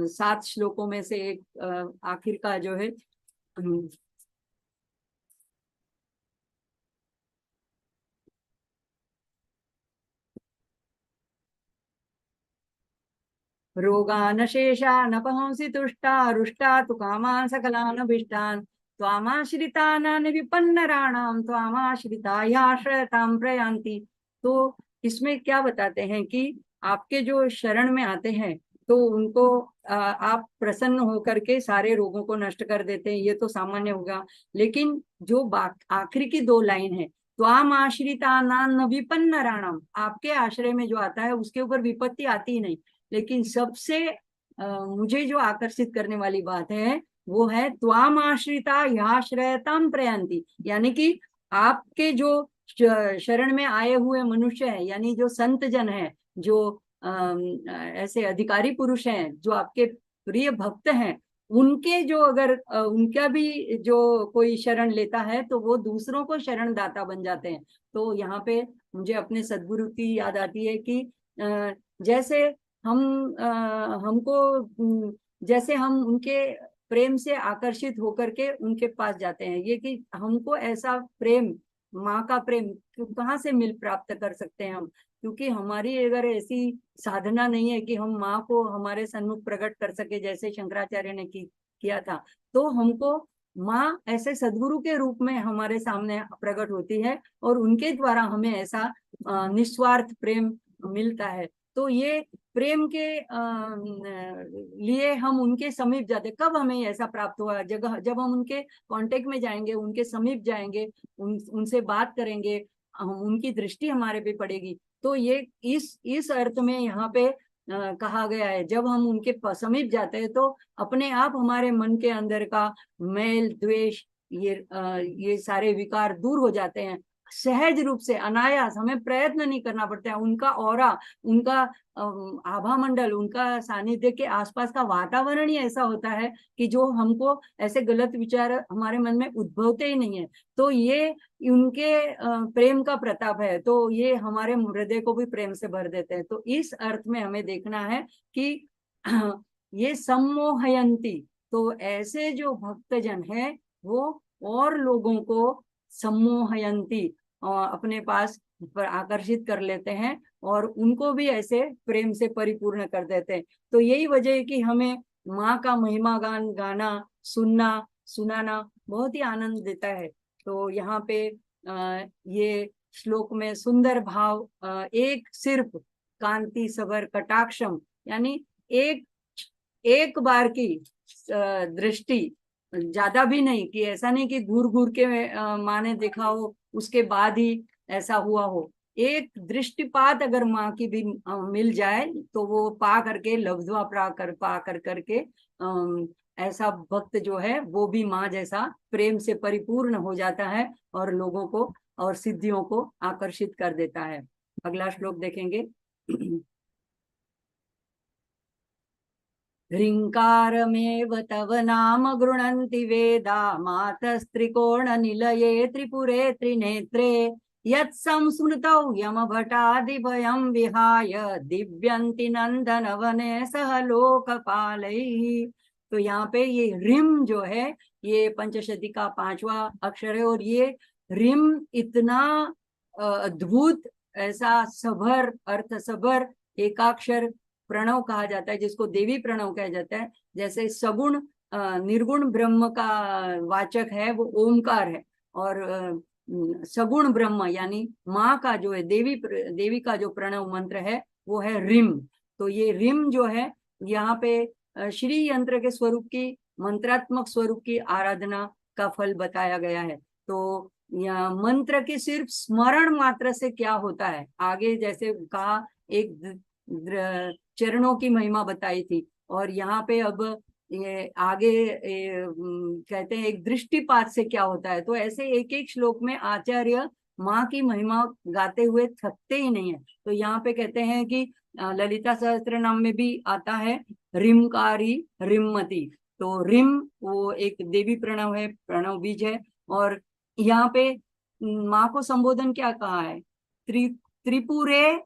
7 श्लोकों में से एक आखिर का जो है, रोगान शेषान अपहंसि तुष्टा रुष्टा तु कामान् सकलान् अभीष्टान् त्वामाश्रितानां विपन्नराणां त्वामाश्रिता याश्रयतां प्रयान्ति। तो इसमें क्या बताते हैं कि आपके जो शरण में आते हैं तो उनको आप प्रसन्न होकर के सारे रोगों को नष्ट कर देते हैं, ये तो सामान्य होगा। लेकिन जो आखिरी की 2 लाइन है, त्वाम आश्रितानां विपन्नराणां, आपके आश्रय में जो आता है उसके ऊपर विपत्ति आती ही नहीं। लेकिन सबसे मुझे जो आकर्षित करने वाली बात है वो है त्वाम आश्रिता याश्रयताम प्रयांति, यानी कि आपके जो शरण में आए हुए मनुष्य है, यानी जो संत जन है, जो ऐसे अधिकारी पुरुष हैं, जो आपके प्रिय भक्त हैं, उनके जो अगर उनका भी जो कोई शरण लेता है तो वो दूसरों को शरण दाता बन जाते हैं। तो यहाँ पे मुझे अपने सदगुरु की याद आती है कि जैसे हमको जैसे हम उनके प्रेम से आकर्षित होकर के उनके पास जाते हैं, ये कि हमको ऐसा प्रेम, माँ का प्रेम कहाँ से मिल प्राप्त कर सकते हैं हम? क्योंकि हमारी अगर ऐसी साधना नहीं है कि हम माँ को हमारे सन्मुख प्रकट कर सके जैसे शंकराचार्य ने किया था, तो हमको माँ ऐसे सदगुरु के रूप में हमारे सामने प्रकट होती है और उनके द्वारा हमें ऐसा निस्वार्थ प्रेम मिलता है। तो ये प्रेम के लिए हम उनके समीप जाते। कब हमें ऐसा प्राप्त हुआ? जब हम उनके कांटेक्ट में जाएंगे, उनके समीप जाएंगे, उनसे बात करेंगे, उनकी दृष्टि हमारे पे पड़ेगी। तो ये इस अर्थ में यहाँ पे कहा गया है, जब हम उनके समीप जाते हैं तो अपने आप हमारे मन के अंदर का मैल, द्वेष, ये सारे विकार दूर हो जाते हैं। सहज रूप से, अनायास, हमें प्रयत्न नहीं करना पड़ता है। उनका ऑरा, उनका आभा मंडल, उनका सानिध्य के आसपास का वातावरण ही ऐसा होता है कि जो हमको ऐसे गलत विचार हमारे मन में उद्भवते ही नहीं है। तो ये उनके प्रेम का प्रताप है। तो ये हमारे हृदय को भी प्रेम से भर देते हैं। तो इस अर्थ में हमें देखना है कि ये सम्मोहयंती, तो ऐसे जो भक्तजन है वो और लोगों को सम्मोहयंती अपने पास आकर्षित कर लेते हैं और उनको भी ऐसे प्रेम से परिपूर्ण कर देते हैं। तो यही वजह है कि हमें माँ का महिमा गान गाना, सुनाना बहुत ही आनंद देता है। तो यहाँ पे ये श्लोक में सुंदर भाव, एक सिर्फ कांति सबर कटाक्षम, यानी एक एक बार की दृष्टि, ज्यादा भी नहीं, कि ऐसा नहीं कि घूर घूर के माँ ने देखा हो उसके बाद ही ऐसा हुआ हो। एक दृष्टिपात अगर माँ की भी मिल जाए तो वो पा करके लब्ध्वा पा कर करके ऐसा भक्त जो है वो भी माँ जैसा प्रेम से परिपूर्ण हो जाता है और लोगों को और सिद्धियों को आकर्षित कर देता है। अगला श्लोक देखेंगे। ह्रीङ्कारमेव तव नाम गृह्णन्ति वेदा मातस्त्रिकोणनिलये त्रिपुरे त्रिनेत्रे यत्संस्मृतौ यमभटादिभयं विहाय दिव्यन्ति नन्दनवने सह लोकपालैः। तो यहाँ पे ये रिम जो है ये पंचशती का 5वां अक्षर है और ये रिम इतना अद्भुत, ऐसा सभर, अर्थ सभर एकाक्षर प्रणव कहा जाता है, जिसको देवी प्रणव कहा जाता है। जैसे सगुण निर्गुण ब्रह्म का वाचक है वो ओमकार है, और सगुण ब्रह्म यानी माँ का जो है देवी का जो प्रणव मंत्र है वो है रिम। तो ये रिम जो है यहाँ पे श्री यंत्र के स्वरूप की, मंत्रात्मक स्वरूप की आराधना का फल बताया गया है। तो या मंत्र के सिर्फ स्मरण मात्र से क्या होता है, आगे जैसे कहा एक चरणों की महिमा बताई थी, और यहाँ पे अब ये आगे कहते हैं एक दृष्टिपात से क्या होता है। तो ऐसे एक एक श्लोक में आचार्य माँ की महिमा गाते हुए थकते ही नहीं है। तो यहाँ पे कहते हैं कि ललिता सहस्त्र नाम में भी आता है रिमकारी रिममती। तो रिम वो एक देवी प्रणव है, प्रणव बीज है, और यहाँ पे माँ को संबोधन क्या कहा है, त्रिपुरे,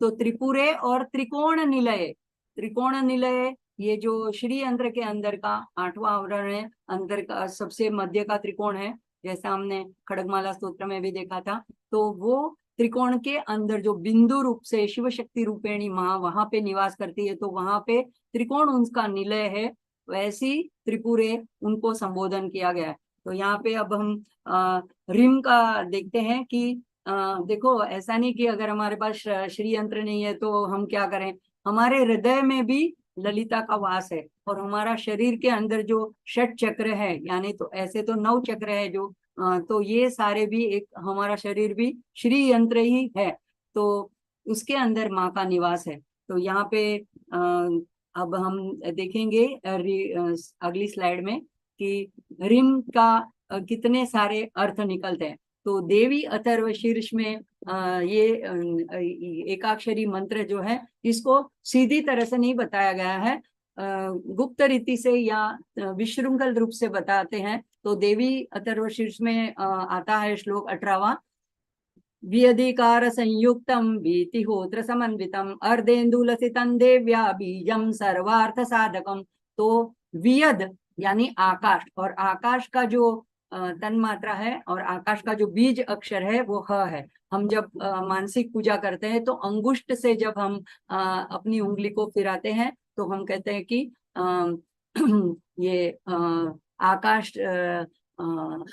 तो त्रिपुरे और त्रिकोण निलय। त्रिकोण निलय ये जो श्री यंत्र के अंदर का 8वां आवरण है, अंदर का सबसे मध्य का त्रिकोण है, जैसा हमने खड़गमाला स्तोत्र में भी देखा था। तो वो त्रिकोण के अंदर जो बिंदु रूप से शिव शक्ति रूपेणी माँ वहां पे निवास करती है, तो वहां पे त्रिकोण उनका निलय है, वैसी त्रिपुरे उनको संबोधन किया गया है। तो यहाँ पे अब हम रिम का देखते हैं कि देखो ऐसा नहीं कि अगर हमारे पास श्री यंत्र नहीं है तो हम क्या करें, हमारे हृदय में भी ललिता का वास है, और हमारा शरीर के अंदर जो षट चक्र है, यानी तो ऐसे तो 9 चक्र है जो तो ये सारे भी एक, हमारा शरीर भी श्री यंत्र ही है, तो उसके अंदर माँ का निवास है। तो यहाँ पे अब हम देखेंगे अगली स्लाइड में कि रिम का कितने सारे अर्थ निकलते हैं। तो देवी अथर्व शीर्ष में ये एकाक्षरी मंत्र जो है इसको सीधी तरह से नहीं बताया गया है, गुप्त रीति से या विशृंखल रूप से बताते हैं। तो देवी अथर्व शीर्ष में आता है श्लोक 18वां, वियधिकार संयुक्तम वीतिहोत्र समन्वितम अर्धेन्दुलसितं देव्या बीजम सर्वार्थ साधकम। तो वियद यानी आकाश, और आकाश का जो तन्मात्रा है और आकाश का जो बीज अक्षर है वो ह है। हम जब मानसिक पूजा करते हैं तो अंगुष्ठ से जब हम अपनी उंगली को फिराते हैं तो हम कहते हैं कि ये आकाश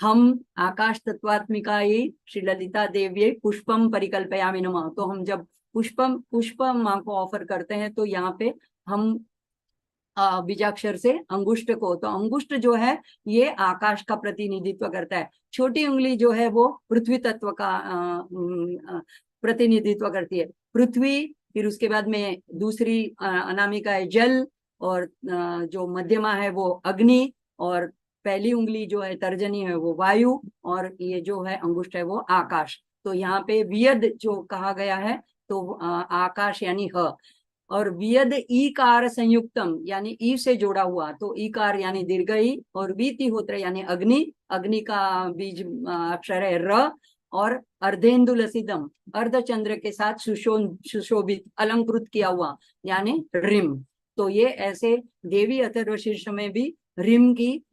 हम आकाश तत्वात्मिकायै श्री ललिता देव्यै पुष्पम परिकल्पयामि नमः। तो हम जब पुष्प माँ को ऑफर करते हैं तो यहाँ पे हम बीजाक्षर से अंगुष्ठ को, तो अंगुष्ठ जो है ये आकाश का प्रतिनिधित्व करता है, छोटी उंगली जो है वो पृथ्वी तत्व का प्रतिनिधित्व करती है, पृथ्वी। फिर उसके बाद में दूसरी अनामिका है जल, और जो मध्यमा है वो अग्नि, और पहली उंगली जो है तर्जनी है वो वायु, और ये जो है अंगुष्ठ है वो आकाश। तो यहाँ पे वियद जो कहा गया है तो आकाश यानी ह, और वियद ईकार संयुक्तम यानी ई से जोड़ा हुआ, तो ईकार यानी दीर्घ ई, और वीतिहोत्र यानी अग्नि, अग्नि का बीज अक्षर है र, और अर्धेन्दुलसितम अर्धचंद्र के साथ सुशोभित अलंकृत किया हुआ यानी रिम। तो ये ऐसे देवी अथर्व शीर्ष में भी रिम की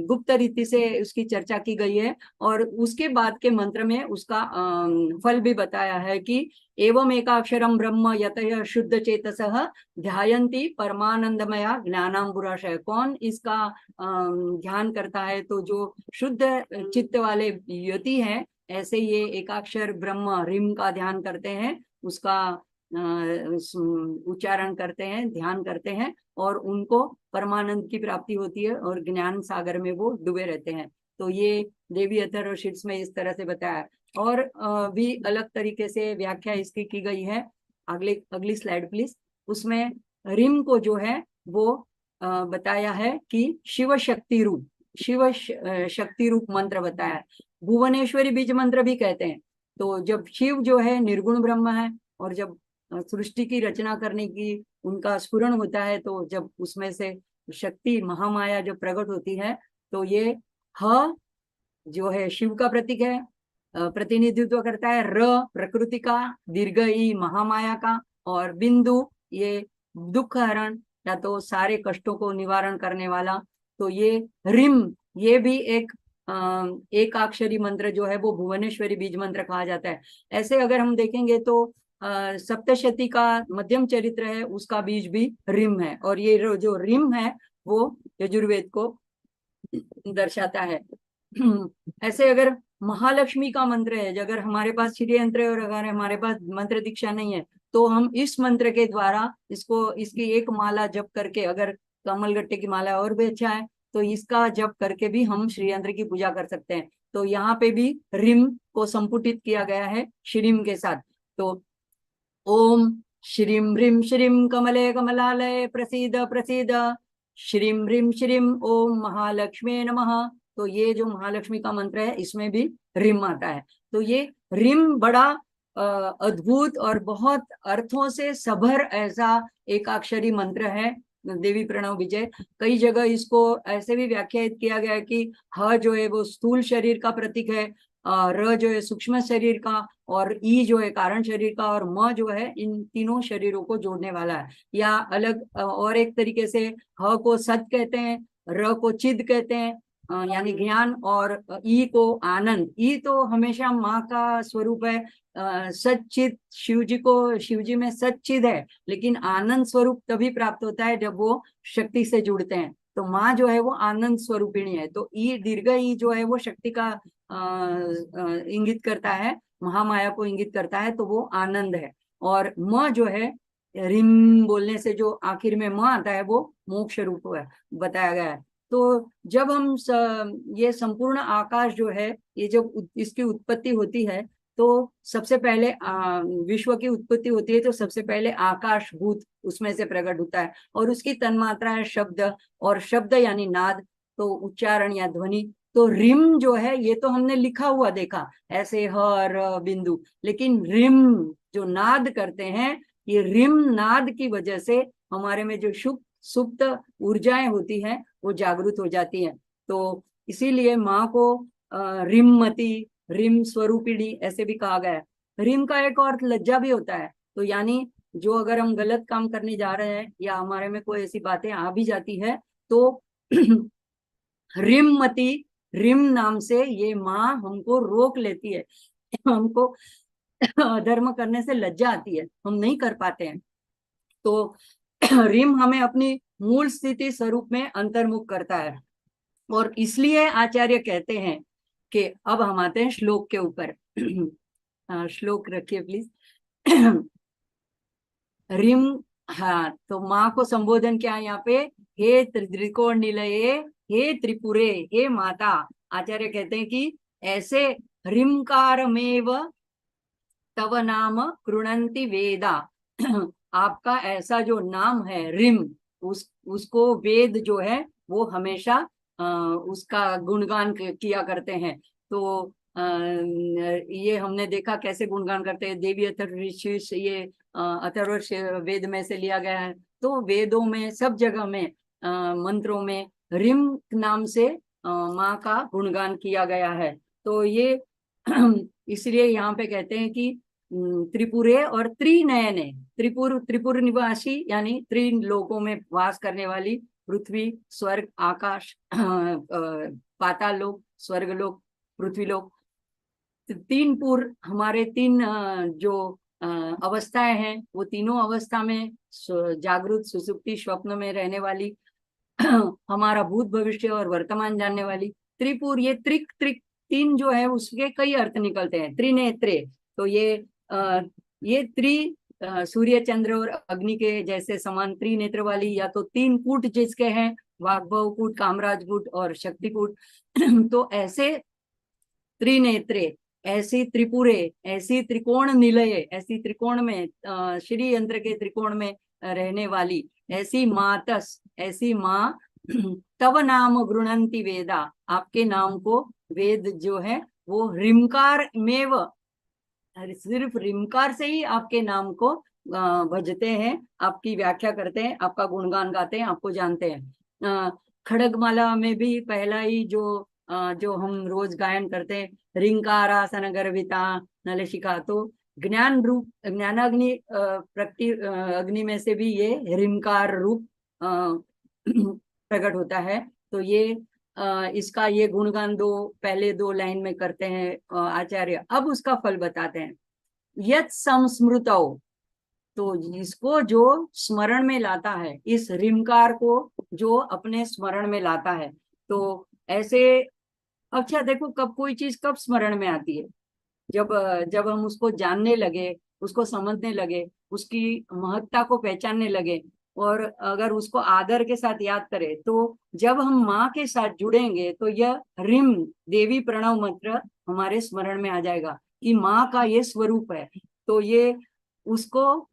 गुप्त रीति से उसकी चर्चा की गई है, और उसके बाद के मंत्र में उसका फल भी बताया है कि एवं एकाक्षरम ब्रह्म यतः शुद्ध चेतसः ध्यायन्ति परमानंदमया ज्ञानांबुराशय। कौन इसका ध्यान करता है, तो जो शुद्ध चित्त वाले यति हैं, ऐसे ये एकाक्षर ब्रह्म रिम का ध्यान करते हैं, उसका उच्चारण करते हैं, ध्यान करते हैं और उनको परमानंद की प्राप्ति होती है और ज्ञान सागर में वो डूबे रहते हैं। तो ये देवी अथर्वशीर्ष में इस तरह से बताया है। और भी अलग तरीके से व्याख्या इसकी की गई है। अगली स्लाइड प्लीज। उसमें रिम को जो है वो बताया है कि शिव शक्ति रूप, शक्ति रूप मंत्र बताया है। भुवनेश्वरी बीज मंत्र भी कहते हैं। तो जब शिव जो है निर्गुण ब्रह्म है और जब सृष्टि की रचना करने की उनका स्फुरण होता है, तो जब उसमें से शक्ति महामाया जो प्रकट होती है, तो ये ह जो है शिव का प्रतीक है, प्रतिनिधित्व करता है। र प्रकृति का, दीर्घ ई महामाया का, और बिंदु ये दुख हरण या तो सारे कष्टों को निवारण करने वाला। तो ये रिम, ये भी एक अक्षरी मंत्र जो है वो भुवनेश्वरी बीज मंत्र कहा जाता है। ऐसे अगर हम देखेंगे तो सप्तशती का मध्यम चरित्र है, उसका बीज भी रिम है, और ये जो रिम है वो यजुर्वेद को दर्शाता है। ऐसे अगर महालक्ष्मी का मंत्र है, अगर हमारे पास श्री यंत्र है और अगर हमारे पास मंत्र दीक्षा नहीं है, तो हम इस मंत्र के द्वारा इसकी एक माला जप करके, अगर कमलगट्टे की माला और भी अच्छा है, तो इसका जप करके भी हम श्री यंत्र की पूजा कर सकते हैं। तो यहाँ पे भी रिम को संपुटित किया गया है श्रीम के साथ। तो ओम श्रीम ह्रीम श्रीम कमले कमलालय प्रसीद प्रसीद, श्रीम ह्रीम श्रीम ओम महालक्ष्मी नमः। तो ये जो महालक्ष्मी का मंत्र है इसमें भी रिम आता है। तो ये रिम बड़ा अद्भुत और बहुत अर्थों से सभर ऐसा एकाक्षरी मंत्र है, देवी प्रणव विजय। कई जगह इसको ऐसे भी व्याख्यायित किया गया है कि ह जो है वो स्थूल शरीर का प्रतीक है, र जो है सूक्ष्म शरीर का, और ई जो है कारण शरीर का, और म जो है इन तीनों शरीरों को जोड़ने वाला है। या अलग और एक तरीके से ह को सत कहते हैं, र को चिद कहते हैं यानी ज्ञान, और ई को आनंद। ई तो हमेशा माँ का स्वरूप है, सच्चिद। शिव जी में सच्चिद है, लेकिन आनंद स्वरूप तभी प्राप्त होता है जब वो शक्ति से जुड़ते हैं। तो माँ जो है वो आनंद स्वरूपिणी है। तो ई दीर्घ ई जो है वो शक्ति का इंगित करता है, महामाया को इंगित करता है, तो वो आनंद है। और म जो है रिम बोलने से जो आखिर में म आता है वो मोक्ष रूप है, बताया गया है। तो जब हम ये संपूर्ण आकाश जो है, ये जब इसकी उत्पत्ति होती है, तो सबसे पहले विश्व की उत्पत्ति होती है, तो सबसे पहले आकाश भूत उसमें से प्रकट होता है, और उसकी तन्मात्रा है शब्द, और शब्द यानी नाद, तो उच्चारण या ध्वनि। तो रिम जो है ये तो हमने लिखा हुआ देखा ऐसे हर बिंदु, लेकिन रिम जो नाद करते हैं, ये रिम नाद की वजह से हमारे में जो सुप्त ऊर्जाएं होती हैं वो जागृत हो जाती हैं। तो इसीलिए माँ को रिममती, रिम स्वरूपिणी ऐसे भी कहा गया है। रिम का एक और लज्जा भी होता है। तो यानी जो अगर हम गलत काम करने जा रहे हैं या हमारे में कोई ऐसी बातें आ भी जाती है, तो रिममती, रिम नाम से ये माँ हमको रोक लेती है। हमको धर्म करने से लज्जा आती है, हम नहीं कर पाते हैं। तो रिम हमें अपनी मूल स्थिति स्वरूप में अंतर्मुख करता है, और इसलिए आचार्य कहते हैं कि अब हम आते हैं श्लोक के ऊपर। श्लोक रखिए प्लीज। रिम, हाँ, तो माँ को संबोधन क्या है यहाँ पे, हे त्रिकोण निलये, हे त्रिपुरे, हे माता। आचार्य कहते हैं कि ऐसे रिमकारमेव तव नाम कृणंति वेदा। आपका ऐसा जो नाम है रिम, उसको वेद जो है वो हमेशा उसका गुणगान किया करते हैं। तो ये हमने देखा कैसे गुणगान करते हैं। देवी अथर्वशीर्ष ये अथर्व वेद में से लिया गया है। तो वेदों में सब जगह में मंत्रों में रिम नाम से माँ का गुणगान किया गया है। तो ये इसलिए यहाँ पे कहते हैं कि त्रिपुरे और त्रिनयने, त्रिपुर निवासी यानी तीन लोकों में वास करने वाली, पृथ्वी, स्वर्ग, आकाश, पाताल लोक, स्वर्ग लोक, पृथ्वी लोक। तीन पुर, हमारे तीन जो अवस्थाएं हैं, वो तीनों अवस्था में जागृत, सुसुप्ति, स्वप्न में रहने वाली, हमारा भूत, भविष्य और वर्तमान जानने वाली त्रिपुर। ये त्रिक तीन जो है उसके कई अर्थ निकलते हैं। त्रिनेत्रे, तो ये सूर्य चंद्र और अग्नि के जैसे समान त्रिनेत्र वाली, या तो 3 कूट जिसके हैं, वाग्भव कूट, कामराज कूट और शक्ति कूट, तो ऐसे त्रिनेत्रे, ऐसी त्रिपुरे, ऐसी त्रिकोण निलये, ऐसी त्रिकोण में श्री यंत्र के त्रिकोण में रहने वाली ऐसी मातस, ऐसी माँ, तव नाम गृणंति वेदा, आपके नाम को वेद जो है वो रिमकार मेव, सिर्फ रिमकार से ही आपके नाम को भजते हैं, आपकी व्याख्या करते हैं, आपका गुणगान गाते हैं, आपको जानते हैं। खड़गमाला में भी पहला ही जो हम रोज गायन करते हैं, रिंकारासन गर्भिता नलशिखा, तो ज्ञान रूप ज्ञानाग्नि प्रकटी अग्नि में से भी ये रिंकार रूप प्रकट होता है। तो ये इसका ये गुणगान पहले 2 लाइन में करते हैं आचार्य। अब उसका फल बताते हैं। यत् संस्मृतौ, तो इसको जो स्मरण में लाता है, इस रिमकार को जो अपने स्मरण में लाता है, तो ऐसे, अच्छा देखो कब कोई चीज कब स्मरण में आती है, जब हम उसको जानने लगे, उसको समझने लगे, उसकी महत्ता को पहचानने लगे, और अगर उसको आदर के साथ याद करें, तो जब हम माँ के साथ जुड़ेंगे तो यह रिम देवी प्रणव मंत्र हमारे स्मरण में आ जाएगा कि माँ का ये स्वरूप है। तो ये उसको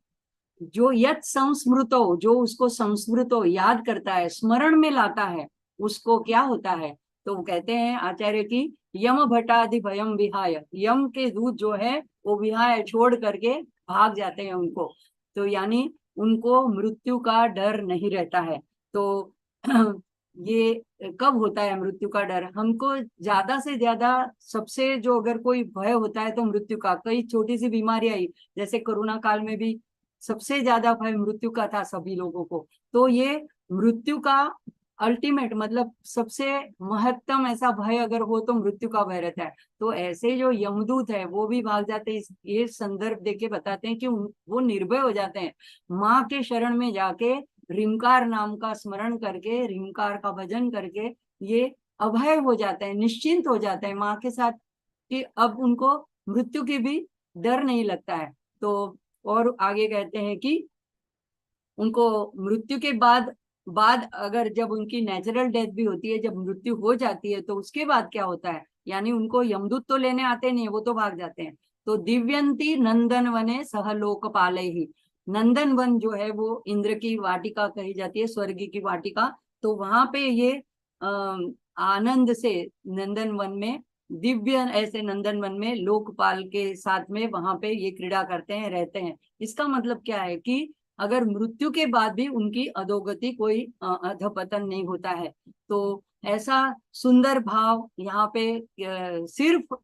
जो यत् संस्मृतो, जो उसको संस्मृतो याद करता है, स्मरण में लाता है, उसको क्या होता है, तो वो कहते हैं आचार्य की यम भटादि भयम विहाय, यम के दूत जो है वो विहाय छोड़ करके भाग जाते हैं उनको, तो यानी उनको मृत्यु का डर नहीं रहता है। तो ये कब होता है मृत्यु का डर, हमको ज्यादा से ज्यादा सबसे जो अगर कोई भय होता है तो मृत्यु का, कई छोटी सी बीमारी आई जैसे कोरोना काल में भी सबसे ज्यादा भय मृत्यु का था सभी लोगों को, तो ये मृत्यु का अल्टीमेट मतलब सबसे महत्तम ऐसा भय अगर हो तो मृत्यु का भय रहता है। तो ऐसे जो यमदूत है वो भी भाग जाते हैं, ये संदर्भ देके बताते हैं कि वो निर्भय हो जाते हैं, माँ के शरण में जाके रिमकार नाम का स्मरण करके, रिमकार का भजन करके ये अभय हो जाते हैं, निश्चिंत हो जाते हैं माँ के साथ, कि अब उनको मृत्यु की भी डर नहीं लगता है। तो और आगे कहते हैं कि उनको मृत्यु के बाद अगर जब उनकी नेचुरल डेथ भी होती है, जब मृत्यु हो जाती है, तो उसके बाद क्या होता है, यानी उनको यमदूत तो लेने आते नहीं है, वो तो भाग जाते हैं। तो दिव्यंती नंदन वने सह लोकपाले ही, नंदन वन जो है वो इंद्र की वाटिका कही जाती है, स्वर्ग की वाटिका, तो वहां पे ये आनंद से नंदन वन में, दिव्य ऐसे नंदन वन में लोकपाल के साथ में वहां पे ये क्रीड़ा करते हैं, रहते हैं। इसका मतलब क्या है कि अगर मृत्यु के बाद भी उनकी अधोगति, कोई अधपतन नहीं होता है। तो ऐसा सुंदर भाव यहाँ पे सिर्फ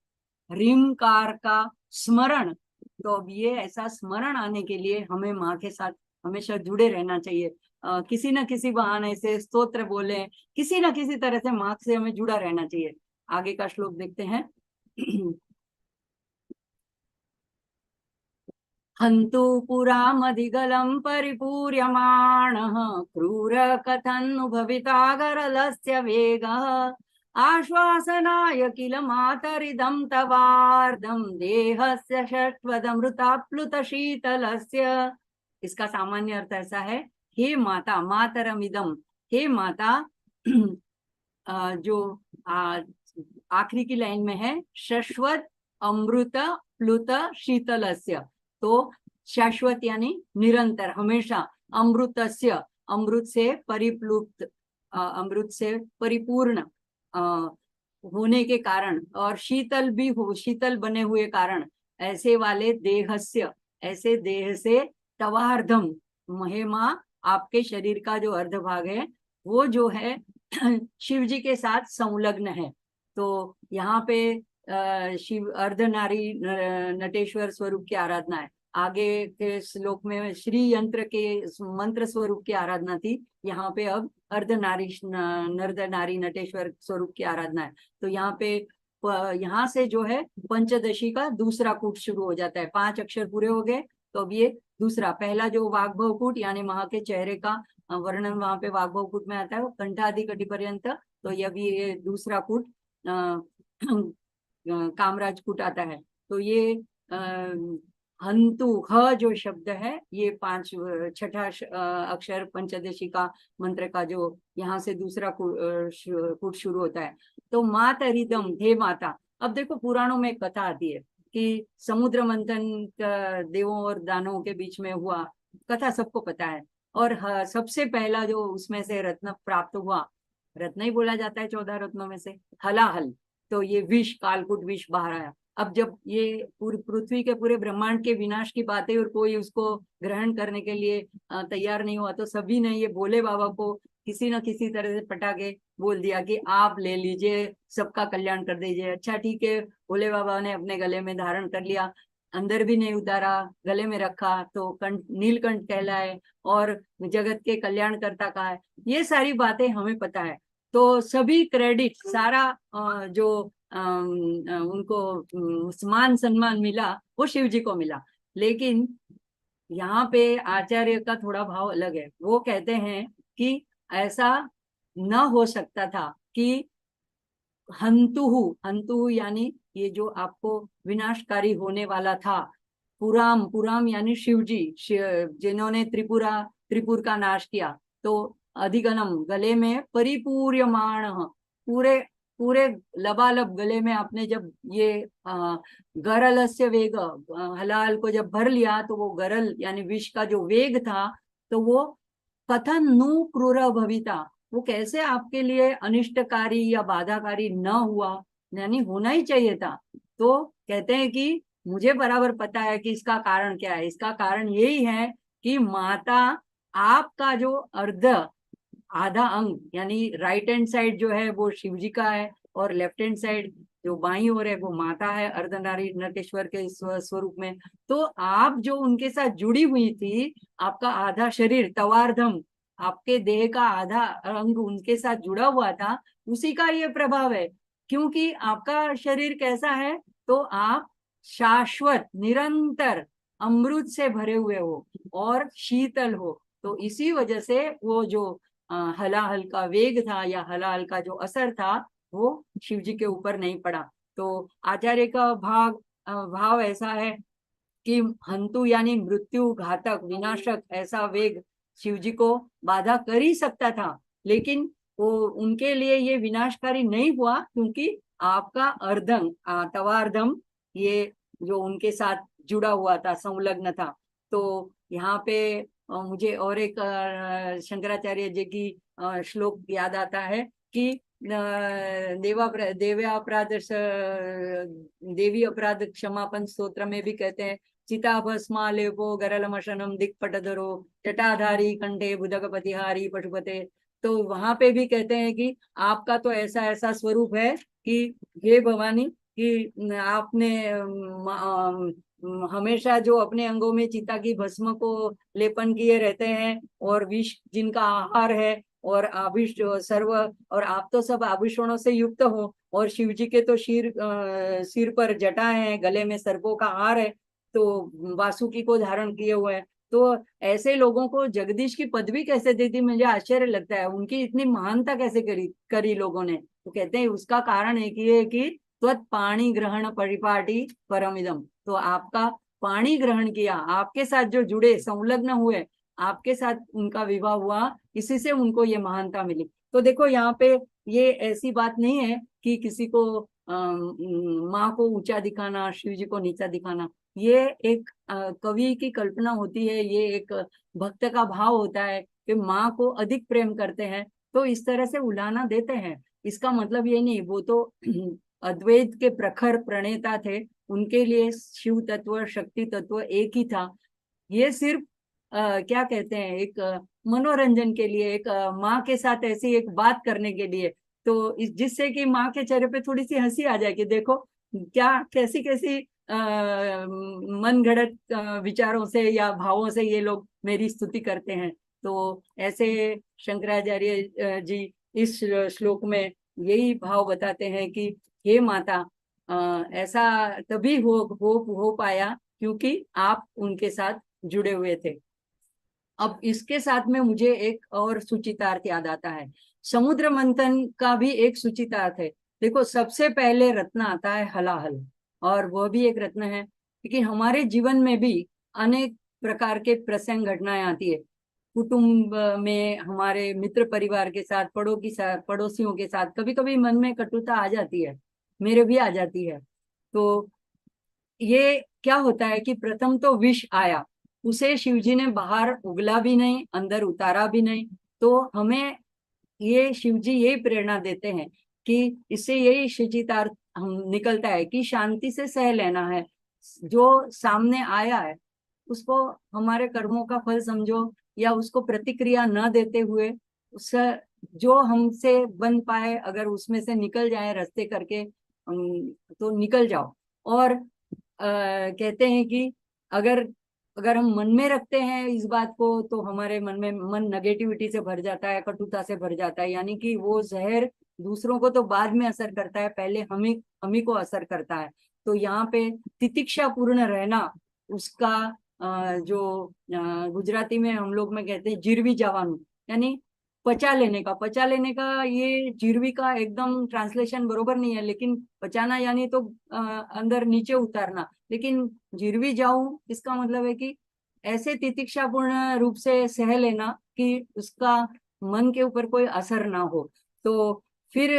रीमकार का स्मरण, तो अब ये ऐसा स्मरण आने के लिए हमें माँ के साथ हमेशा जुड़े रहना चाहिए, किसी न किसी बहाने से स्तोत्र बोले, किसी न किसी तरह से माँ से हमें जुड़ा रहना चाहिए। आगे का श्लोक देखते हैं। हन्तु पुरामधिगलं परिपूर्यमाणः क्रूरकथन्नुभविता गरलस्य वेगः आश्वासनाय किल मातरिदं तवार्धं देहस्य षट्वदमृताप्लुतशीतलस्य। इसका सामान्य अर्थ ऐसा है, हे माता, मातरमिदम, हे माता, जो आखिरी की लाइन में है, शश्वत अमृत प्लुत शीतलस्य, तो शाश्वत यानी निरंतर, हमेशा, अमृतस्य, अमृत से परिप्लुत, अमृत से परिपूर्ण होने के कारण, और शीतल भी हो, शीतल बने हुए कारण, ऐसे वाले देहस्य, ऐसे देह से, तवार्धम, महिमा, आपके शरीर का जो अर्ध भाग है वो जो है शिव जी के साथ संलग्न है। तो यहाँ पे शिव अर्धनारी नटेश्वर स्वरूप की आराधना है। आगे के श्लोक में श्री यंत्र के मंत्र स्वरूप की आराधना थी, यहाँ पे अब अर्धनारी नटेश्वर स्वरूप की आराधना है। तो यहाँ पे यहाँ से जो है पंचदशी का दूसरा कूट शुरू हो जाता है, 5 अक्षर पूरे हो गए, तो अब ये दूसरा, पहला जो वाग्भव कूट यानी माँ के चेहरे का वर्णन वहां पे वाग्भव कूट में आता है, वो कंठादि कटि पर्यंत, तो ये दूसरा कूट कामराज कूट आता है। तो ये हंतु, ह जो शब्द है ये छठा अक्षर पंचदशी का मंत्र का जो यहाँ से दूसरा पुट शुरू होता है। तो मातरिदम, हे माता। अब देखो पुराणों में एक कथा आती है कि समुद्र मंथन देवों और दानवों के बीच में हुआ, कथा सबको पता है। और सबसे पहला जो उसमें से रत्न प्राप्त हुआ, रत्न ही बोला जाता है 14 रत्नों में से, हलाहल। तो ये विष, कालकूट विष बाहर आया। अब जब ये पूरी पृथ्वी के पूरे ब्रह्मांड के विनाश की बात है और कोई उसको ग्रहण करने के लिए तैयार नहीं हुआ, तो सभी ने ये भोले बाबा को किसी न किसी तरह से पटाके बोल दिया कि आप ले लीजिए, सबका कल्याण कर दीजिए। अच्छा ठीक है, भोले बाबा ने अपने गले में धारण कर लिया, अंदर भी नहीं उतारा, गले में रखा, तो कंठ नीलकंठ कहलाए और जगत के कल्याण करता कहा है। ये सारी बातें हमें पता है। तो सभी क्रेडिट, सारा जो उनको मान सम्मान मिला वो शिव जी को मिला। लेकिन यहाँ पे आचार्य का थोड़ा भाव अलग है। वो कहते हैं कि ऐसा न हो सकता था कि हंतुहु यानी ये जो आपको विनाशकारी होने वाला था, पुराम यानी शिव जी, जिन्होंने त्रिपुर का नाश किया। तो अधिगनम, गले में परिपूर्यमाण, पूरे पूरे लबालब गले में आपने जब ये गरलस्य वेग, हलाल को जब भर लिया, तो वो गरल यानी विष का जो वेग था, तो वो कथन नु क्रूर भविता, वो कैसे आपके लिए अनिष्टकारी या बाधाकारी न हुआ, यानी होना ही चाहिए था। तो कहते हैं कि मुझे बराबर पता है कि इसका कारण क्या है। इसका कारण यही है कि माता, आपका जो आधा अंग यानी राइट हैंड साइड जो है वो शिव जी का है, और लेफ्ट हैंड साइड जो बाईं ओर है वो माता है, अर्धनारी नटेश्वर के स्वरूप में। तो आप जो उनके साथ जुड़ी हुई थी, आपका आधा शरीर तवार्धम, आपके देह का आधा अंग उनके साथ जुड़ा हुआ था, उसी का ये प्रभाव है। क्योंकि आपका शरीर कैसा है, तो आप शाश्वत निरंतर अमृत से भरे हुए हो और शीतल हो। तो इसी वजह से वो जो हलाहल का वेग था या हलाहल का जो असर था, वो शिव जी के ऊपर नहीं पड़ा। तो आचार्य का भाव ऐसा है कि हंतु यानी मृत्यु, घातक, विनाशक ऐसा वेग शिव जी को बाधा कर ही सकता था, लेकिन वो उनके लिए ये विनाशकारी नहीं हुआ, क्योंकि आपका तवार्धम ये जो उनके साथ जुड़ा हुआ था, संलग्न था। तो यहाँ पे मुझे और एक शंकराचार्य जी की श्लोक याद आता है कि देवी अपराध क्षमापन स्तोत्र में भी कहते हैं, चिता भस्मालेपो गरलमशनम दिक्पटधरो जटाधारी कंठे बुधगपतिहारी पशुपते। तो वहां पे भी कहते हैं कि आपका तो ऐसा ऐसा स्वरूप है कि हे भवानी, कि आपने हमेशा जो अपने अंगों में चिता की भस्म को लेपन किए रहते हैं, और विष जिनका आहार है, और आभूषण सर्व, और आप तो सब आभूषणों से युक्त हो, और शिव जी के तो सिर पर जटा है, गले में सर्पों का हार है, तो वासुकी को धारण किए हुए हैं। तो ऐसे लोगों को जगदीश की पदवी कैसे दे दी, मुझे आश्चर्य लगता है। उनकी इतनी महानता कैसे करी लोगों ने। तो कहते हैं उसका कारण एक ही है कि त्वत् पाणी ग्रहण परिपाटी परमिदम। तो आपका पाणी ग्रहण किया, आपके साथ जो जुड़े, संलग्न हुए, आपके साथ उनका विवाह हुआ, इसी से उनको ये महानता मिली। तो देखो यहाँ पे ये ऐसी बात नहीं है कि किसी को माँ को ऊंचा दिखाना, शिव जी को नीचा दिखाना। ये एक कवि की कल्पना होती है, ये एक भक्त का भाव होता है कि माँ को अधिक प्रेम करते हैं, तो इस तरह से उलाना देते हैं। इसका मतलब ये नहीं, वो तो अद्वैत के प्रखर प्रणेता थे, उनके लिए शिव तत्व, शक्ति तत्व एक ही था। ये सिर्फ क्या कहते हैं, एक मनोरंजन के लिए, एक माँ के साथ ऐसी एक बात करने के लिए, तो जिससे कि माँ के चेहरे पे थोड़ी सी हंसी आ जाए कि देखो क्या कैसी कैसी मन घड़त विचारों से या भावों से ये लोग मेरी स्तुति करते हैं। तो ऐसे शंकराचार्य जी इस श्लोक में यही भाव बताते हैं कि हे माता, ऐसा तभी हो पाया क्योंकि आप उनके साथ जुड़े हुए थे। अब इसके साथ में मुझे एक और सूचितार्थ याद आता है। समुद्र मंथन का भी एक सूचितार्थ है। देखो सबसे पहले रत्न आता है हलाहल, और वह भी एक रत्न है क्योंकि हमारे जीवन में भी अनेक प्रकार के प्रसंग घटनाएं आती है। कुटुंब में, हमारे मित्र परिवार के साथ, पड़ोसियों के साथ कभी कभी मन में कटुता आ जाती है, मेरे भी आ जाती है। तो ये क्या होता है कि प्रथम तो विष आया, उसे शिवजी ने बाहर उगला भी नहीं, अंदर उतारा भी नहीं। तो हमें ये शिवजी यही प्रेरणा देते हैं कि इससे यही शिचितार्थ हम निकलता है कि शांति से सह लेना है। जो सामने आया है उसको हमारे कर्मों का फल समझो, या उसको प्रतिक्रिया न देते हुए उससे जो हमसे बन पाए, अगर उसमें से निकल जाए रास्ते करके, तो निकल जाओ। और कहते हैं कि अगर अगर हम मन में रखते हैं इस बात को, तो हमारे मन नेगेटिविटी से भर जाता है, कटुता से भर जाता है। यानी कि वो जहर दूसरों को तो बाद में असर करता है, पहले हमी को असर करता है। तो यहाँ पे तितिक्षा पूर्ण रहना, उसका जो गुजराती में हम लोग में कहते हैं जीरवी जवान, यानी पचा लेने का ये जीरवी का एकदम ट्रांसलेशन बरोबर नहीं है, लेकिन पचाना यानी तो अंदर नीचे उतारना, लेकिन जीरवी जाऊं इसका मतलब है कि ऐसे तितिक्षापूर्ण रूप से सह लेना कि उसका मन के ऊपर कोई असर ना हो। तो फिर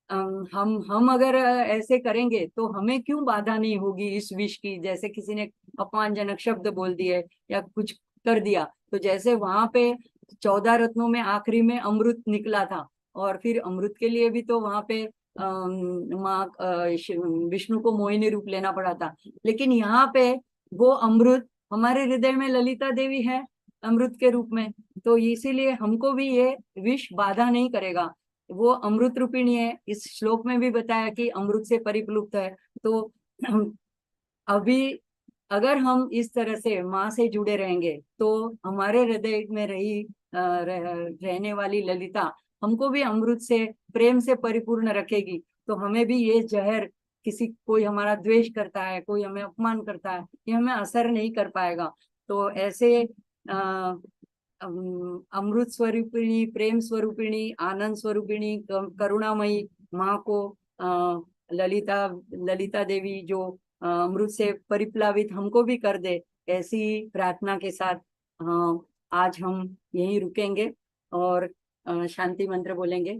हम अगर ऐसे करेंगे तो हमें क्यों बाधा नहीं होगी इस विष की। जैसे किसी ने अपमानजनक शब्द बोल दिए या कुछ कर दिया, तो जैसे वहां पे 14 रत्नों में आखिरी में अमृत निकला था, और फिर अमृत के लिए भी तो वहां पे माँ विष्णु को मोहिनी रूप लेना पड़ा था। लेकिन यहाँ पे वो अमृत हमारे हृदय में ललिता देवी है अमृत के रूप में, तो इसीलिए हमको भी ये विष बाधा नहीं करेगा। वो अमृत रूपिणी है, इस श्लोक में भी बताया कि अमृत से परिप्लुप्त है। तो अभी अगर हम इस तरह से माँ से जुड़े रहेंगे तो हमारे हृदय में रहने वाली ललिता हमको भी अमृत से, प्रेम से परिपूर्ण रखेगी। तो हमें भी ये जहर, कोई हमारा द्वेष करता है, कोई हमें अपमान करता है, ये हमें असर नहीं कर पाएगा। तो ऐसे अमृत स्वरूपिणी, प्रेम स्वरूपिणी, आनंद स्वरूपिणी, करुणामयी माँ को ललिता देवी जो अमृत से परिप्लावित हमको भी कर दे, ऐसी प्रार्थना के साथ आज हम यहीं रुकेंगे और शांति मंत्र बोलेंगे,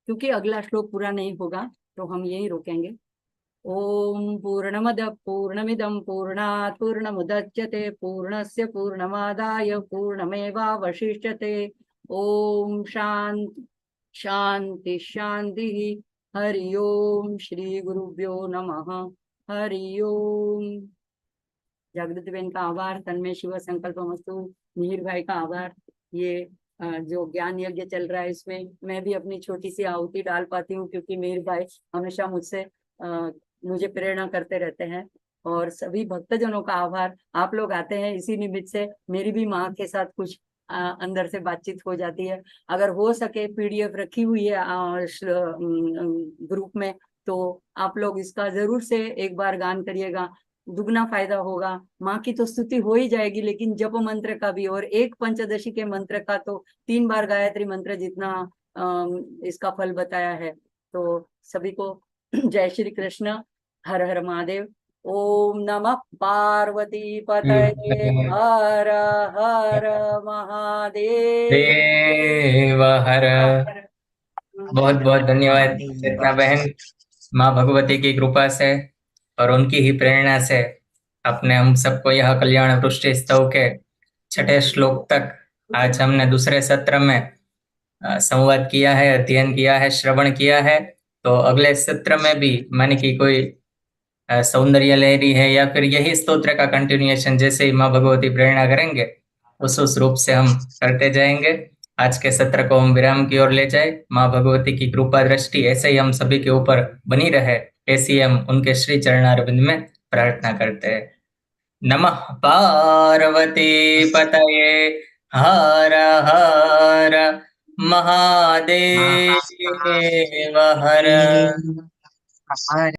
क्योंकि अगला श्लोक पूरा नहीं होगा, तो हम यहीं रुकेंगे। ओम पूर्णमद पूर्णमिदं पूर्णात् पूर्णमुदच्यते पूर्णस्य पूर्णमादाय पूर्णमेवावशिष्यते। ओम शांति शांति शांति। हरि ओम। श्री गुरुभ्यो नमः। हरि ओम। जागृति बहन का आभार, तन्मय शिव संकल्पमस्तु, मिहिर भाई का आभार। ये जो ज्ञान यज्ञ चल रहा है इसमें मैं भी अपनी छोटी सी आहुति डाल पाती हूँ, क्योंकि मिहिर भाई हमेशा मुझे प्रेरणा करते रहते हैं। और सभी भक्तजनों का आभार, आप लोग आते हैं, इसी निमित्त से मेरी भी माँ के साथ कुछ अंदर से बातचीत हो जाती है। अगर हो सके PDF रखी हुई है ग्रुप में, तो आप लोग इसका जरूर से एक बार गान करिएगा, दुगना फायदा होगा। माँ की तो स्तुति हो ही जाएगी, लेकिन जप मंत्र का भी, और एक पंचदशी के मंत्र का तो 3 बार गायत्री मंत्र जितना इसका फल बताया है। तो सभी को जय श्री कृष्ण। हर हर महादेव। ओम नमः पार्वती पतये। हर हर महादेव। देव हर। बहुत बहुत धन्यवाद चेतना बहन। माँ भगवती की कृपा से और उनकी ही प्रेरणा से अपने हम सबको यह कल्याण वृष्टि स्तव के 6ठे श्लोक तक आज हमने दूसरे सत्र में संवाद किया है, अध्ययन किया है, श्रवण किया है। तो अगले सत्र में भी माने कि कोई सौंदर्य लहरी है या फिर यही स्तोत्र का कंटिन्यूएशन जैसे ही माँ भगवती प्रेरणा करेंगे उस रूप से हम करते जाएंगे। आज के सत्र को हम विराम की ओर ले जाए। माँ भगवती की कृपा दृष्टि ऐसे ही हम सभी के ऊपर बनी रहे, ऐसी हम उनके श्री चरणारविंद में प्रार्थना करते हैं। नमः पार्वती पतये। हर हर महादेव हर।